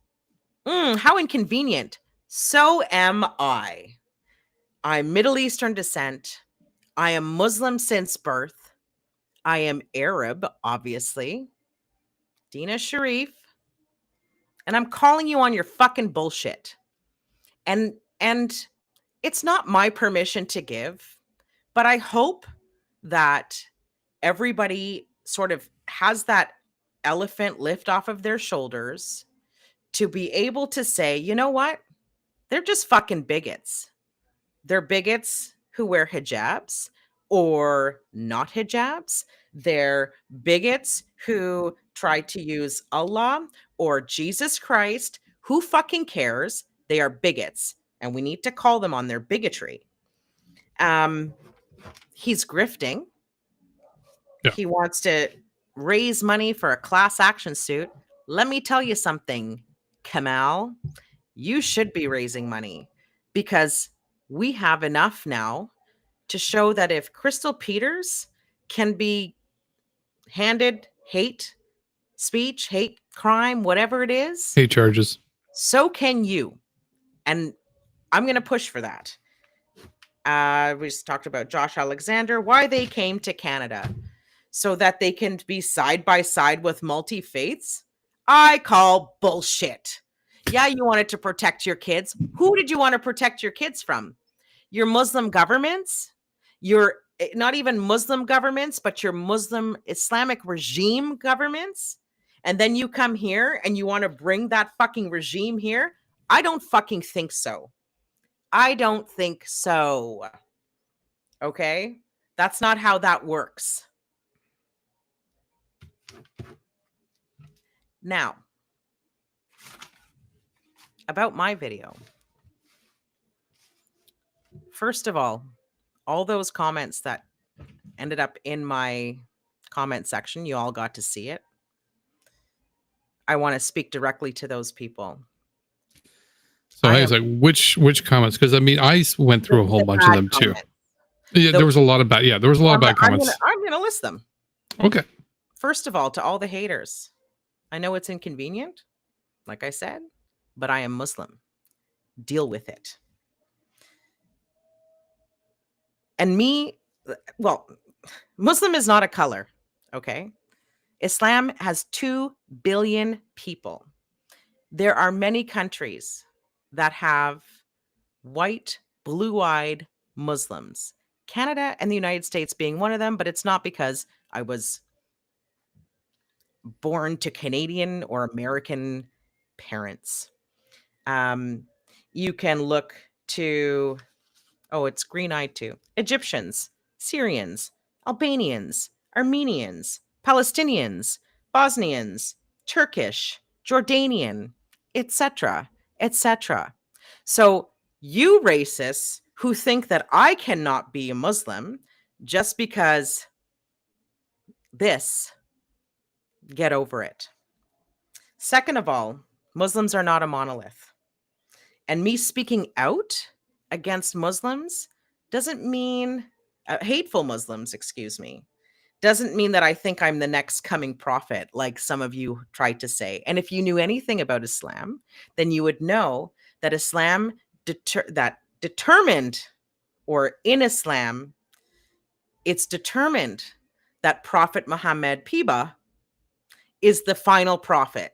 How inconvenient. So am I. I'm Middle Eastern descent. I am Muslim since birth. I am Arab, obviously. Dina Sharif. And I'm calling you on your fucking bullshit. And it's not my permission to give. But I hope that everybody sort of has that elephant lift off of their shoulders to be able to say, you know what? They're just fucking bigots. They're bigots who wear hijabs or not hijabs. They're bigots who try to use Allah or Jesus Christ. Who fucking cares? They are bigots, and we need to call them on their bigotry. He's grifting. Yeah. He wants to raise money for a class action suit. Let me tell you something, Kamal. You should be raising money because we have enough now to show that if Crystal Peters can be handed hate speech, hate crime, whatever it is, hate charges, so can you. And I'm going to push for that. We just talked about Josh Alexander, why they came to Canada so that they can be side by side with multi-faiths. I call bullshit. Yeah, you wanted to protect your kids. Who did you want to protect your kids from? Your Muslim governments? Your not even Muslim governments, but your Muslim Islamic regime governments? And then you come here and you want to bring that fucking regime here? I don't fucking think so. I don't think so. Okay? That's not how that works. Now, about my video. First of all those comments that ended up in my comment section, you all got to see it. I want to speak directly to those people. So I I was like, which comments? Because I mean, I went through a whole the bunch of bad them too. comments. Yeah, there was a lot of bad. Yeah, there was a lot of bad comments. I'm gonna list them. Okay. First of all, to all the haters, I know it's inconvenient, like I said, but I am Muslim. Deal with it. And me, well, Muslim is not a color, okay? Islam has 2 billion people. There are many countries that have white, blue-eyed Muslims. Canada and the United States being one of them, but it's not because I was born to Canadian or American parents. You can look to, it's green-eyed too. Egyptians, Syrians, Albanians, Armenians, Palestinians, Bosnians, Turkish, Jordanian, etc., etc. So you racists who think that I cannot be a Muslim just because this, get over it. Second of all, Muslims are not a monolith. And me speaking out against Muslims doesn't mean, hateful Muslims, excuse me, doesn't mean that I think I'm the next coming prophet, like some of you tried to say. And if you knew anything about Islam, then you would know that Islam determined, or in Islam, it's determined that Prophet Muhammad Piba is the final prophet.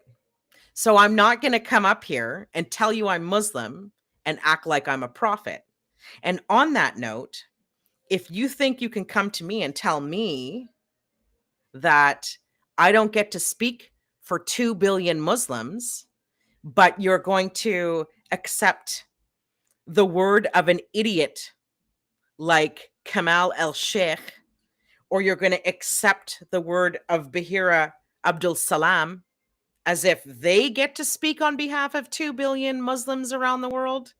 So I'm not going to come up here and tell you I'm Muslim and act like I'm a prophet. And on that note, if you think you can come to me and tell me that I don't get to speak for 2 billion Muslims, but you're going to accept the word of an idiot like Kamal El-Sheikh, or you're going to accept the word of Bahira Abdul Salam as if they get to speak on behalf of 2 billion Muslims around the world,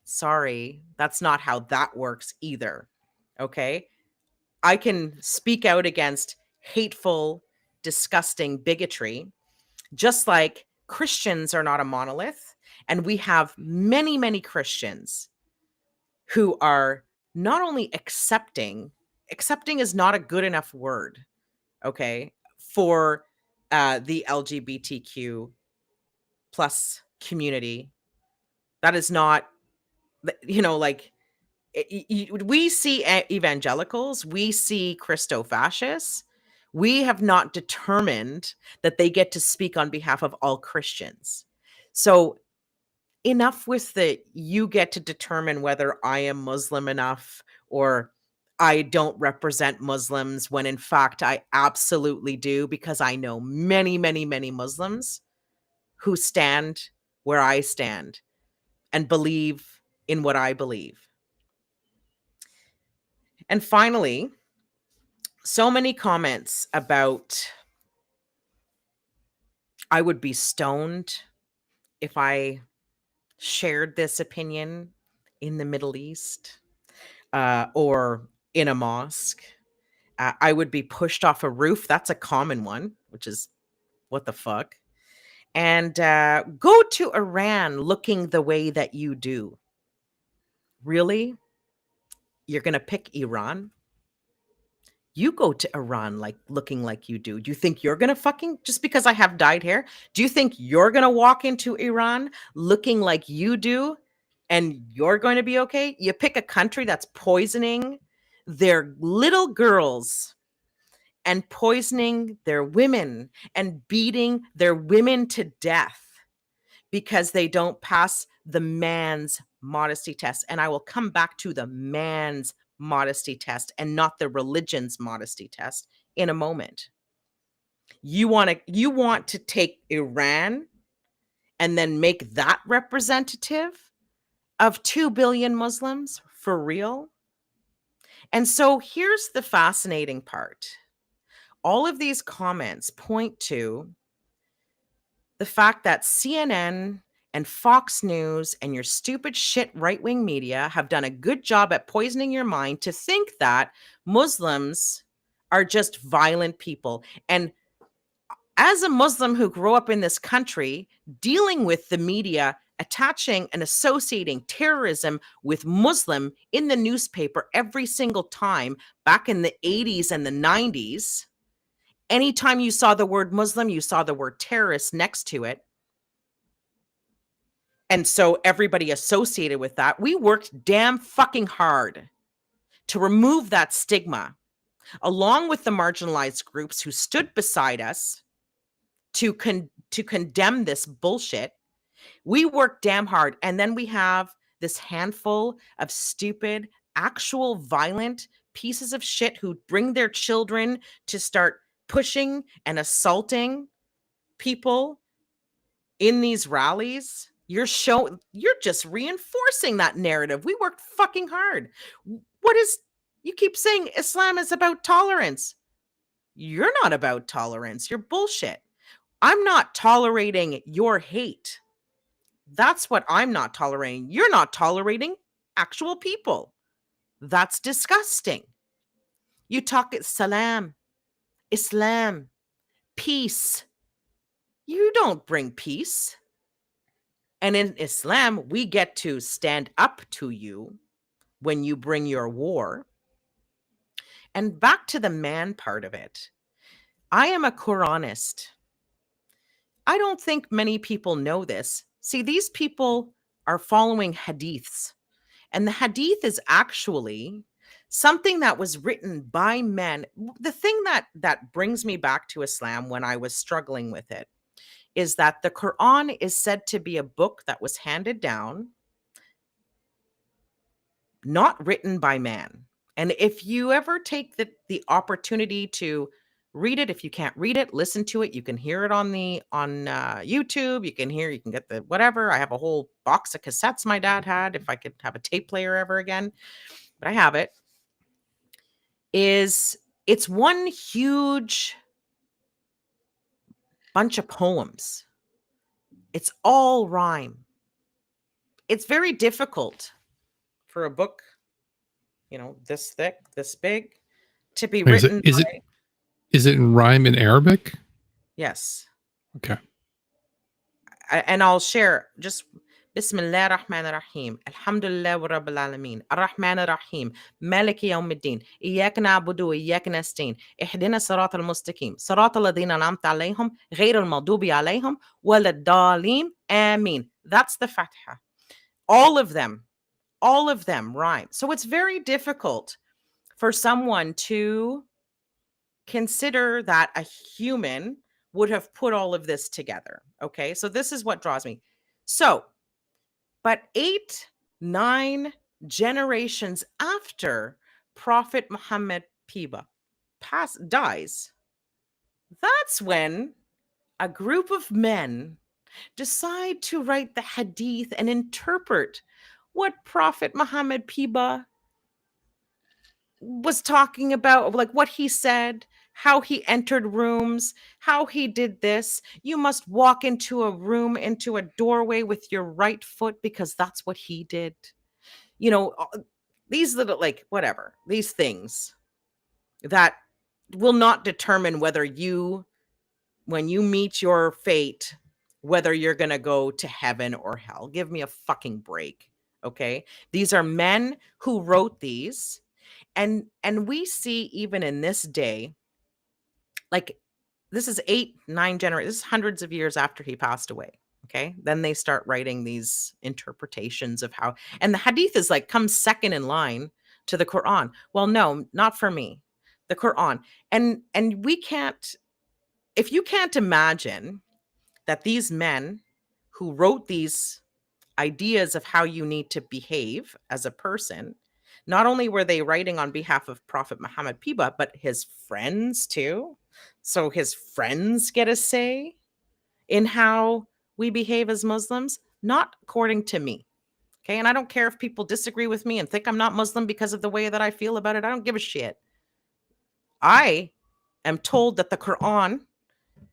sorry, that's not how that works either. Okay? I can speak out against hateful, disgusting bigotry, just like Christians are not a monolith. And we have many, many Christians who are not only accepting is not a good enough word, okay, for the LGBTQ plus community. That is not, like, we see evangelicals, we see Christo-fascists. We have not determined that they get to speak on behalf of all Christians. So enough with the, you get to determine whether I am Muslim enough or I don't represent Muslims, when in fact I absolutely do, because I know many, many, many Muslims who stand where I stand and believe in what I believe. And finally, so many comments about I would be stoned if I shared this opinion in the Middle East or in a mosque. I would be pushed off a roof. That's a common one, which is what the fuck. And go to Iran looking the way that you do. Really? You're going to pick Iran? You go to Iran like looking like you do. Do you think you're going to fucking, just because I have dyed hair, do you think you're going to walk into Iran looking like you do and you're going to be okay? You pick a country that's poisoning their little girls and poisoning their women and beating their women to death because they don't pass the man's modesty test. And I will come back to the man's modesty test and not the religion's modesty test in a moment. You want to take Iran and then make that representative of 2 billion Muslims for real? And so here's the fascinating part. All of these comments point to the fact that CNN and Fox News and your stupid shit right-wing media have done a good job at poisoning your mind to think that Muslims are just violent people. And as a Muslim who grew up in this country, dealing with the media, attaching and associating terrorism with Muslim in the newspaper every single time back in the 80s and the 90s, anytime you saw the word Muslim, you saw the word terrorist next to it. And so everybody associated with that. We worked damn fucking hard to remove that stigma, along with the marginalized groups who stood beside us to condemn this bullshit. We work damn hard. And then we have this handful of stupid, actual violent pieces of shit who bring their children to start pushing and assaulting people in these rallies. You're just reinforcing that narrative. We worked fucking hard. You keep saying Islam is about tolerance. You're not about tolerance. You're bullshit. I'm not tolerating your hate. That's what I'm not tolerating. You're not tolerating actual people. That's disgusting. You talk salam, Islam, peace. You don't bring peace. And in Islam, we get to stand up to you when you bring your war. And back to the man part of it. I am a Quranist. I don't think many people know this. See, these people are following hadiths. And the hadith is actually something that was written by men. The thing that brings me back to Islam when I was struggling with it is that the Quran is said to be a book that was handed down, not written by man. And if you ever take the opportunity to read it, if you can't read it, listen to it. You can hear it on YouTube. You can get the whatever. I have a whole box of cassettes my dad had. If I could have a tape player ever again, but I have it. It's one huge bunch of poems. It's all rhyme. It's very difficult for a book, this thick, this big, to be written. Is it in rhyme in Arabic? Yes. Okay. And I'll share just Bismillah ar-Rahman ar-Rahim. Alhamdulillah wa Rabbil Alameen. Ar-Rahman ar-Rahim. Maliki yawmiddin. Iyaka na'budu wa iyaka nasta'in. Ihdina sirat al-mustaqim. Sirat alladhina an'amta alayhim. Ghayr al-maghdubi alayhim. Waladdallin. Ameen. That's the Fatiha. All of them rhyme. So it's very difficult for someone to consider that a human would have put all of this together. Okay, so this is what draws me. So, but 8-9 generations after Prophet Muhammad Piba dies, that's when a group of men decide to write the hadith and interpret what Prophet Muhammad Piba was talking about, like what he said, how he entered rooms, how he did this. You must walk into a room, into a doorway with your right foot because that's what he did. These little, whatever, these things that will not determine whether when you meet your fate, whether you're going to go to heaven or hell. Give me a fucking break. Okay. These are men who wrote these. And we see even in this day, this is 8-9 generations, this is hundreds of years after he passed away. Okay. Then they start writing these interpretations of how, and the hadith is comes second in line to the Quran. Well, no, not for me. The Quran. And we can't, if you can't imagine that these men who wrote these ideas of how you need to behave as a person, not only were they writing on behalf of Prophet Muhammad Piba, but his friends too. So his friends get a say in how we behave as Muslims, not according to me. Okay. And I don't care if people disagree with me and think I'm not Muslim because of the way that I feel about it. I don't give a shit. I am told that the Quran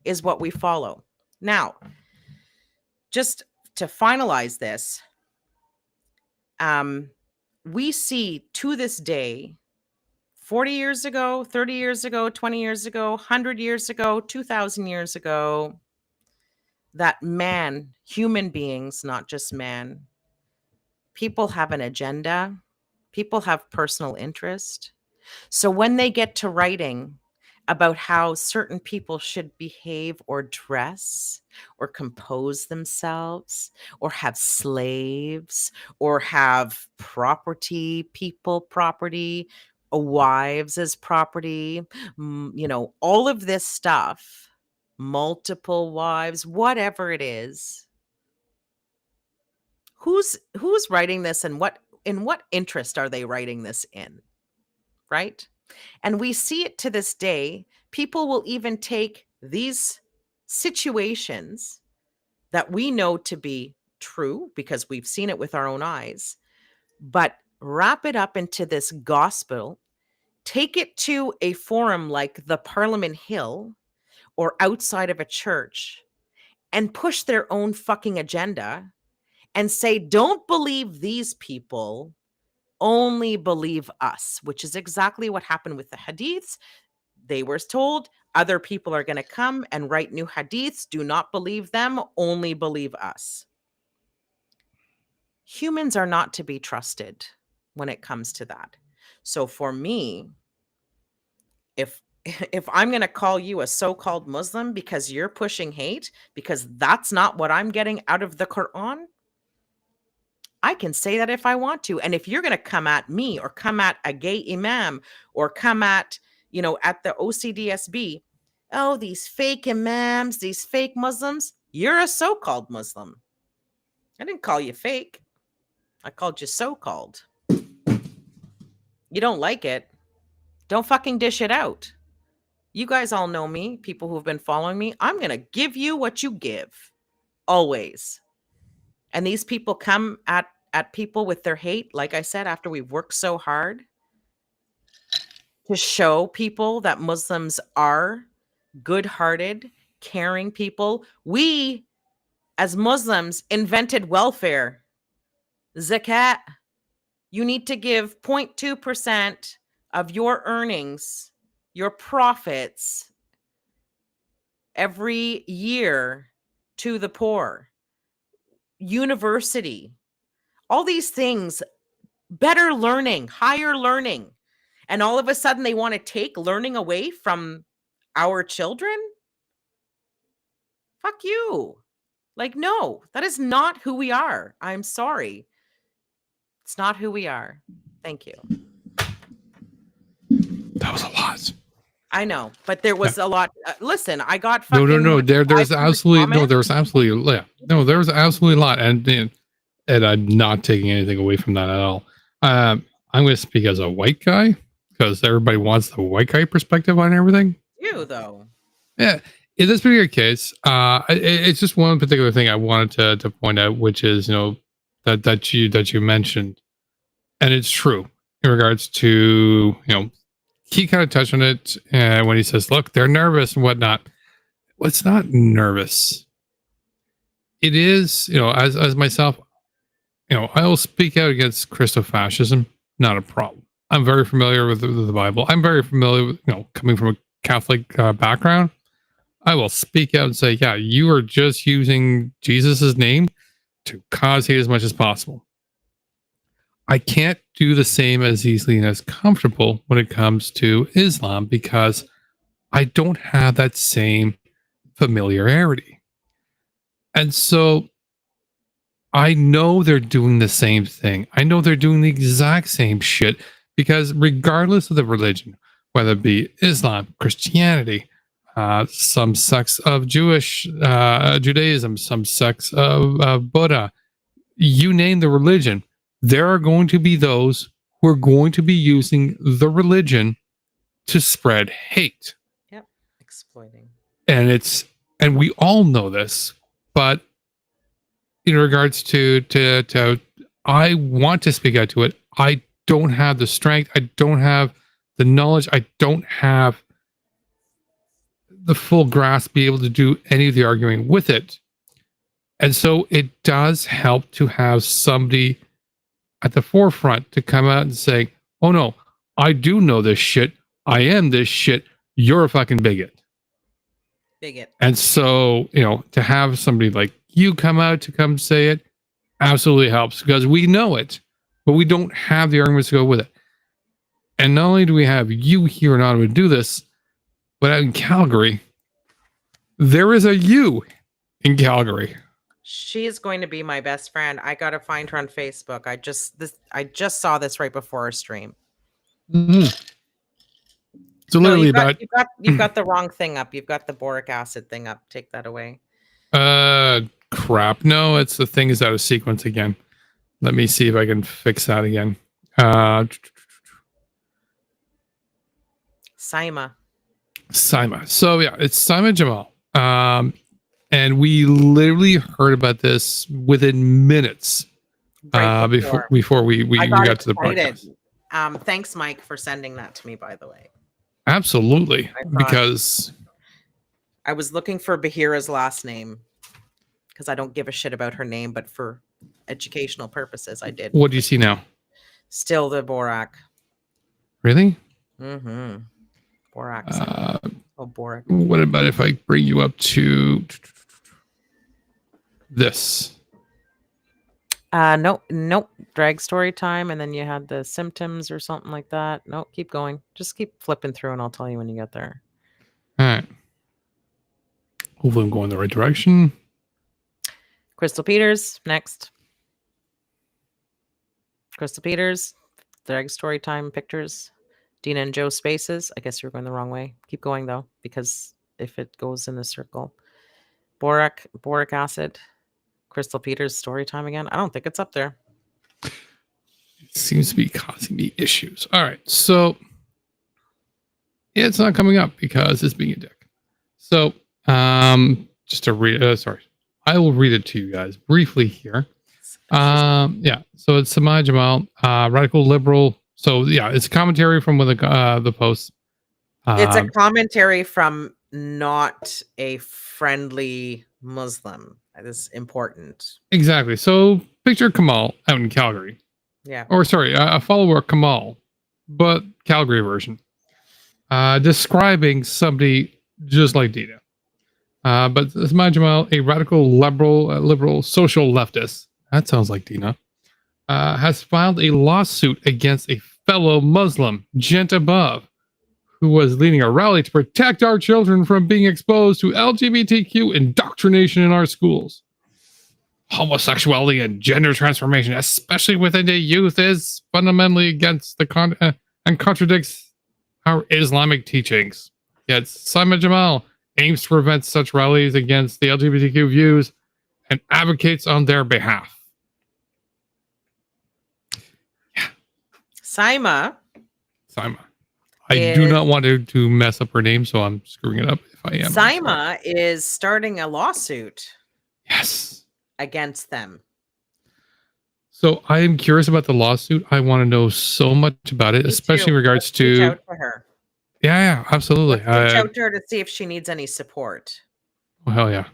is what we follow. Now, just to finalize this, we see to this day 40 years ago, 30 years ago, 20 years ago, 100 years ago, 2,000 years ago, that man, human beings, not just man, people have an agenda, people have personal interest. So when they get to writing about how certain people should behave or dress or compose themselves or have slaves or have property, people property, wives as property, all of this stuff, multiple wives, whatever it is, who's writing this, and in what interest are they writing this in, right? And we see it to this day. People will even take these situations that we know to be true because we've seen it with our own eyes, but wrap it up into this gospel, take it to a forum like the Parliament Hill or outside of a church, and push their own fucking agenda and say, don't believe these people, only believe us, which is exactly what happened with the hadiths. They were told other people are going to come and write new hadiths. Do not believe them, only believe us. Humans are not to be trusted when it comes to that. So for me, if I'm going to call you a so-called Muslim because you're pushing hate, because that's not what I'm getting out of the Quran, I can say that if I want to. And if you're going to come at me or come at a gay imam or come at, at the OCDSB, oh, these fake imams, these fake Muslims, you're a so-called Muslim. I didn't call you fake. I called you so-called. You don't like it? Don't fucking dish it out. You guys all know me, people who've been following me. I'm going to give you what you give. Always. And these people come at people with their hate, like I said, after we've worked so hard to show people that Muslims are good-hearted, caring people. We, as Muslims, invented welfare. Zakat. You need to give 0.2% of your earnings, your profits, every year to the poor. University. All these things, better learning, higher learning. And all of a sudden they want to take learning away from our children? Fuck you. Like, no, that is not who we are. I'm sorry. It's not who we are. Thank you. That was a lot. I know, but there was a lot. Listen, I got fucking... No. There's absolutely... No, there's absolutely... Yeah. No, there's absolutely a lot. And I'm not taking anything away from that at all. I'm going to speak as a white guy because everybody wants the white guy perspective on everything. You, though. Yeah. In this particular case, it's just one particular thing I wanted to point out, which is, that you mentioned. And it's true in regards to, he kind of touched on it when he says, look, they're nervous and whatnot. Well, it's not nervous. It is, as myself, I will speak out against Christofascism, not a problem. I'm very familiar with the Bible. I'm very familiar with, coming from a Catholic background. I will speak out and say, yeah, you are just using Jesus's name to cause hate as much as possible. I can't do the same as easily and as comfortable when it comes to Islam because I don't have that same familiarity. And so I know they're doing the same thing. I know they're doing the exact same shit because regardless of the religion, whether it be Islam, Christianity, some sects of Judaism, some sects of Buddha, you name the religion, there are going to be those who are going to be using the religion to spread hate. Yep, exploiting. And we all know this, but in regards to I want to speak out to it. I don't have the strength. I don't have the knowledge. I don't have the full grasp to be able to do any of the arguing with it. And so it does help to have somebody at the forefront to come out and say, oh no, I do know this shit. I am this shit. You're a fucking bigot. Bigot. And so, to have somebody like you come out to come say it absolutely helps because we know it, but we don't have the arguments to go with it. And not only do we have you here in Ottawa to do this, but out in Calgary, there is a you in Calgary. She is going to be my best friend. I got to find her on Facebook. I just saw this right before our stream. Mm-hmm. So No, literally you've got the wrong thing up. You've got the boric acid thing up. Take that away. Crap. No, it's the thing is out of sequence again. Let me see if I can fix that again. Saima. So yeah, it's Saima Jamal. And we literally heard about this within minutes before we got to the podcast. Thanks, Mike, for sending that to me, by the way. Absolutely. Because I was looking for Bahira's last name because I don't give a shit about her name, but for educational purposes, I did. What do you see now? Still the Borax. Really? Mm-hmm. Borax. Borax. What about if I bring you up to this? Nope. Drag story time, and then you had the symptoms or something like that. Nope, keep going. Just keep flipping through, and I'll tell you when you get there. All right. Hopefully I'm going the right direction. Crystal Peters, next. Crystal Peters, drag story time pictures. Deana and Joe spaces. I guess you're going the wrong way. Keep going, though, because if it goes in a circle. Boric acid. Crystal Peters story time again. I don't think it's up there. It seems to be causing me issues. All right. So it's not coming up because it's being a dick. So just to read, I will read it to you guys briefly here. Yeah. So it's Samaj Jamal, radical liberal. So yeah, it's commentary from one of the posts. It's a commentary from not a friendly Muslim. That is important. Exactly. So picture Kamal out in Calgary. Yeah. Or sorry, a follower of Kamal, but Calgary version. Describing somebody just like Deana. But Samaj Jamal, a radical liberal social leftist. That sounds like Deana. Has filed a lawsuit against a fellow Muslim, Gent Above, who was leading a rally to protect our children from being exposed to LGBTQ indoctrination in our schools. Homosexuality and gender transformation, especially within the youth, is fundamentally against the and contradicts our Islamic teachings. Yet Simon Jamal aims to prevent such rallies against the LGBTQ views and advocates on their behalf. Saima. I do not want to mess up her name, so I'm screwing it up if I am. Saima is starting a lawsuit. Yes. Against them. So I am curious about the lawsuit. I want to know so much about it, especially in regards to. Reach out to her. Yeah, absolutely. Reach out to her to see if she needs any support. Oh, hell yeah.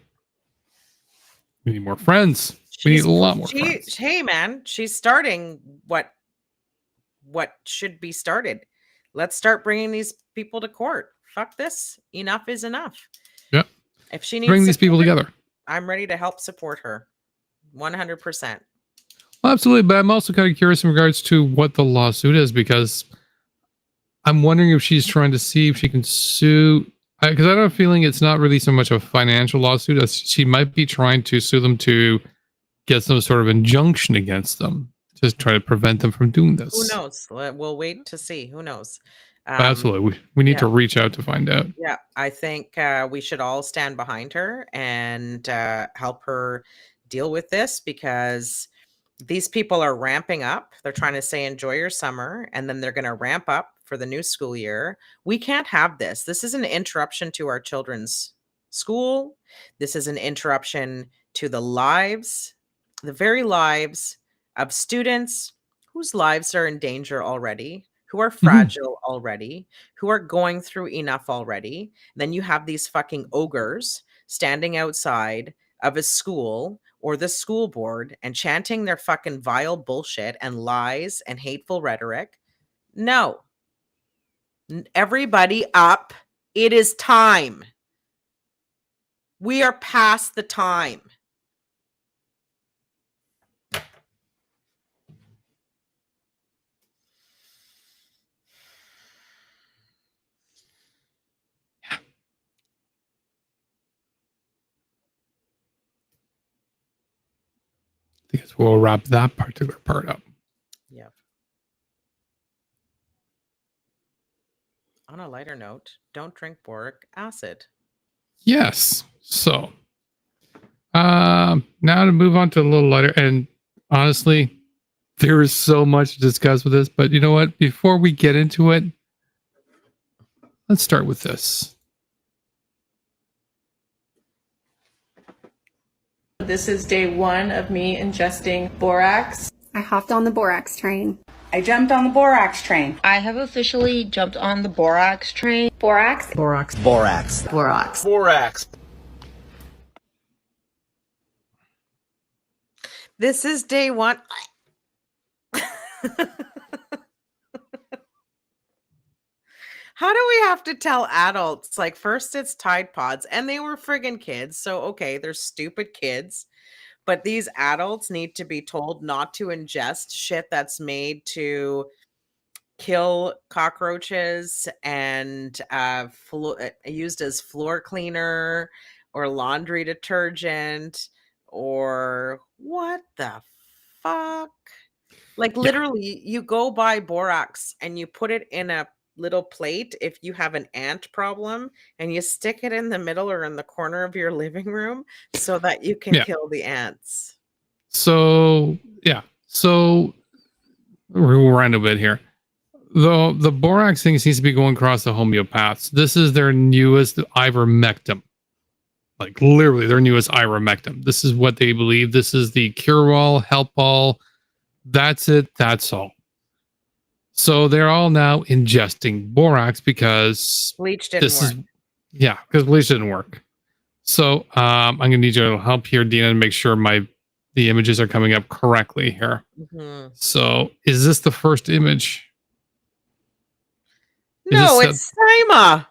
We need more friends. We need a lot more friends. Hey, man, she's starting what should be started. Let's start bringing these people to court. Fuck this. Enough is enough. Yeah. If she needs bring these people together, I'm ready to help support her. 100%. Well, absolutely. But I'm also kind of curious in regards to what the lawsuit is, because I'm wondering if she's trying to see if she can sue. Because I have a feeling it's not really so much a financial lawsuit as she might be trying to sue them to get some sort of injunction against them. Just try to prevent them from doing this. Who knows? We'll wait to see. Who knows? Absolutely. We need to reach out to find out. Yeah, I think we should all stand behind her and help her deal with this, because these people are ramping up. They're trying to say, enjoy your summer, and then they're going to ramp up for the new school year. We can't have this. This is an interruption to our children's school. This is an interruption to the lives, the very lives of students whose lives are in danger already, who are fragile already, who are going through enough already. Then you have these fucking ogres standing outside of a school or the school board and chanting their fucking vile bullshit and lies and hateful rhetoric. No, Everybody up. It is time. We are past the time. I guess we'll wrap that particular part up. Yep. On a lighter note, don't drink boric acid. Yes. So, now to move on to a little lighter. And honestly, there is so much to discuss with this. But you know what? Before we get into it, let's start with this. This is day 1 of me ingesting borax. I hopped on the borax train. I jumped on the borax train. I have officially jumped on the borax train. Borax. Borax. Borax. Borax. Borax. This is day 1. How do we have to tell adults? Like, first it's Tide Pods, and they were friggin' kids. So, okay, they're stupid kids. But these adults need to be told not to ingest shit that's made to kill cockroaches and used as floor cleaner or laundry detergent or what the fuck? Like, literally, you go buy borax and you put it in a little plate if you have an ant problem, and you stick it in the middle or in the corner of your living room so that you can kill the ants. So we'll run a bit here. The borax thing seems to be going across the homeopaths. This is their newest ivermectin. Like, literally their newest ivermectin. This is what they believe. This is the cure-all, help-all. That's it. That's all. So they're all now ingesting borax because bleach didn't work. Because bleach didn't work. So I'm going to need you to help here, Deana, to make sure the images are coming up correctly here. Mm-hmm. So is this the first image? No, it's Sima.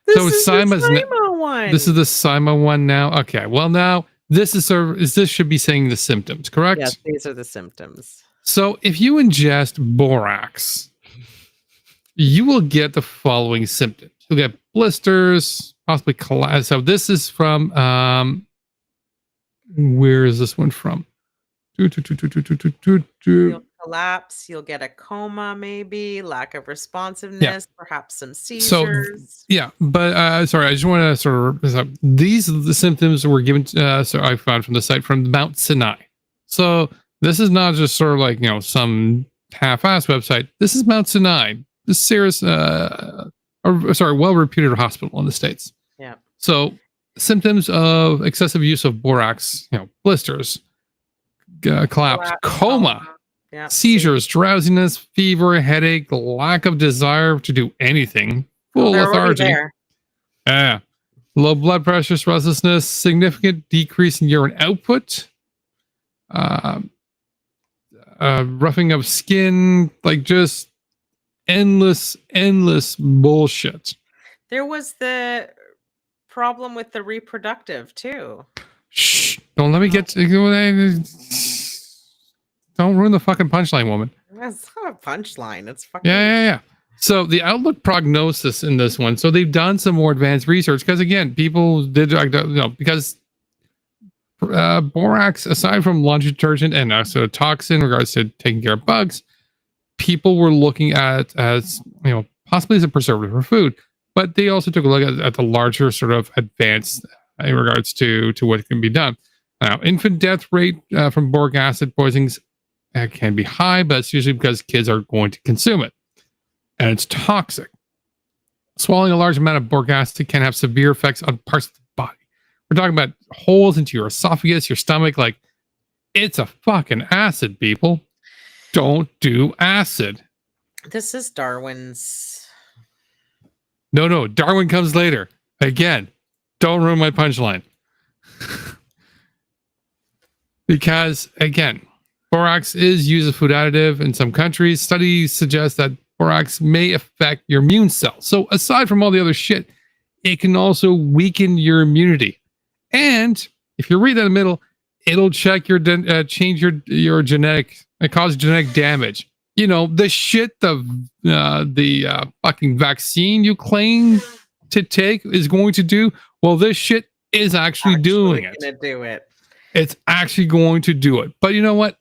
This is the Sima one. This is the Sima one now. Okay. Well, now this should be saying the symptoms, correct? Yes, these are the symptoms. So if you ingest borax, you will get the following symptoms. You'll get blisters, possibly collapse. So this is from, where is this one from? You'll collapse. You'll get a coma, maybe lack of responsiveness, perhaps some seizures. But sorry, I just want to sort of, these are the symptoms were given. So I found from the site from Mount Sinai. So this is not just sort of like, some half-ass website. This is Mount Sinai. This serious, well-reputed hospital in the States. Yeah. So symptoms of excessive use of borax, blisters, collapse, coma, seizures, drowsiness, fever, headache, lack of desire to do anything, full lethargy. Low blood pressure, restlessness, significant decrease in urine output, roughing of skin, like just endless bullshit. There was the problem with the reproductive too. Shh! Don't let me get to, don't ruin the fucking punchline, woman. That's not a punchline. It's fucking yeah. So the outlook prognosis in this one. So they've done some more advanced research because again, people did because borax, aside from laundry detergent and also a toxin in regards to taking care of bugs, people were looking at as possibly as a preservative for food, but they also took a look at the larger sort of advanced in regards to what can be done. Now, infant death rate from boric acid poisonings can be high, but it's usually because kids are going to consume it, and it's toxic. Swallowing a large amount of boric acid can have severe effects on parts of the body. We're talking about holes into your esophagus, your stomach. Like, it's a fucking acid, people. Don't do acid. This is Darwin's. No, Darwin comes later. Again, don't ruin my punchline. Because, again, borax is used as food additive in some countries. Studies suggest that borax may affect your immune cells. So aside from all the other shit, it can also weaken your immunity. And if you read that in the middle, it'll check your change your genetic, cause genetic damage. You know, the shit the fucking vaccine you claim to take is going to do. Well, this shit is actually doing it. Gonna do it. It's actually going to do it. But you know what?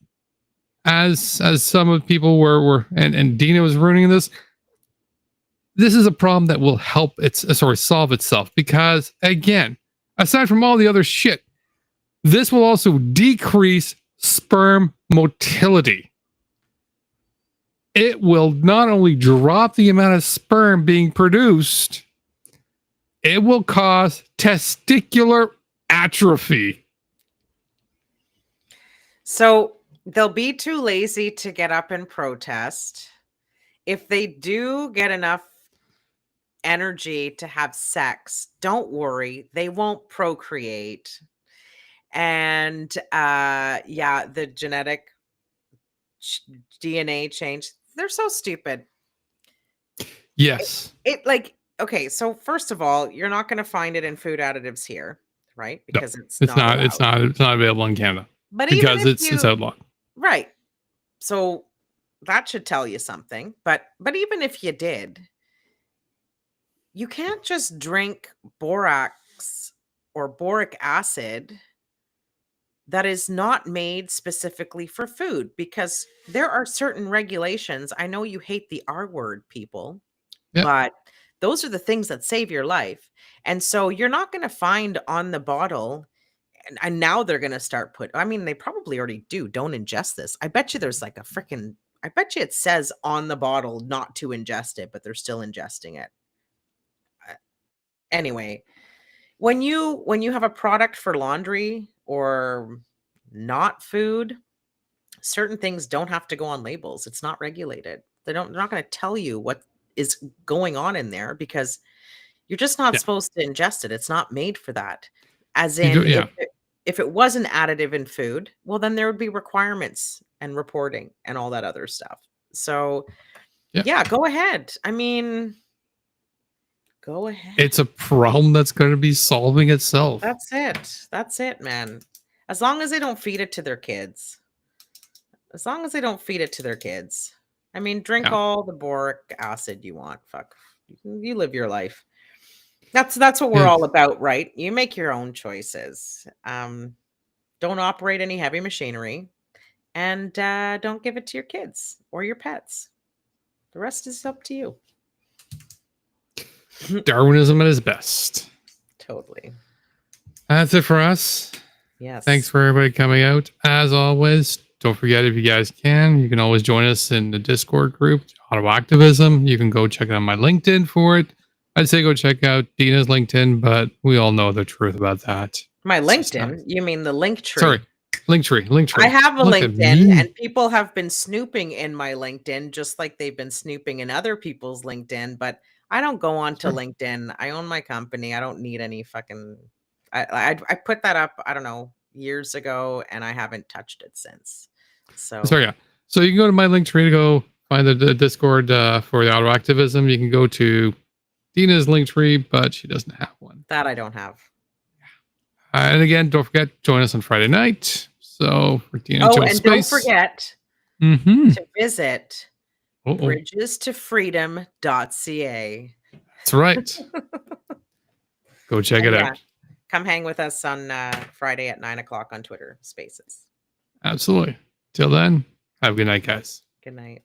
As some of the people were and Deana was ruining this is a problem that will solve itself, because again, aside from all the other shit, this will also decrease sperm motility. It will not only drop the amount of sperm being produced, it will cause testicular atrophy. So they'll be too lazy to get up and protest. If they do get enough energy to have sex, don't worry, they won't procreate. And the genetic DNA change, they're so stupid. Yes. Okay, so first of all, you're not going to find it in food additives here, right? Because No, it's not available in Canada. But because even if it's outlawed. Right. So that should tell you something. But even if you did, you can't just drink borax or boric acid that is not made specifically for food, because there are certain regulations. I know you hate the R word, people, but those are the things that save your life. And so you're not going to find on the bottle, and now they're going to start they probably already do. Don't ingest this. I bet you there's like I bet you it says on the bottle not to ingest it, but they're still ingesting it. Anyway, when you have a product for laundry or not food, certain things don't have to go on labels. It's not regulated. They're not going to tell you what is going on in there, because you're just not supposed to ingest it. It's not made for that. As in, if it was an additive in food, well, then there would be requirements and reporting and all that other stuff. So go ahead. I mean, go ahead. It's a problem that's going to be solving itself. That's it, man. As long as they don't feed it to their kids. I mean, drink all the boric acid you want. Fuck. You live your life. That's what we're all about, right? You make your own choices. Don't operate any heavy machinery, and don't give it to your kids or your pets. The rest is up to you. Darwinism at its best. Totally. That's it for us. Yes. Thanks for everybody coming out. As always, don't forget, if you guys can, you can always join us in the Discord group, Ottawa Activism. You can go check out my LinkedIn for it. I'd say go check out Deana's LinkedIn, but we all know the truth about that. My LinkedIn? You mean the link tree? Sorry, Linktree. I have a LinkedIn, and people have been snooping in my LinkedIn, just like they've been snooping in other people's LinkedIn. But I don't go on to LinkedIn. I own my company. I don't need any fucking. I put that up, I don't know, years ago, and I haven't touched it since. So So you can go to my Linktree to go find the Discord for the Ottawa Activism. You can go to Deana's Linktree, but she doesn't have one. That I don't have. And again, don't forget, join us on Friday night. So for Deana Joe and Space. don't forget to visit bridgestofreedom.ca. That's right. Go check it out. Come hang with us on Friday at 9:00 on Twitter Spaces. Absolutely. Till then, have a good night, guys. Good night.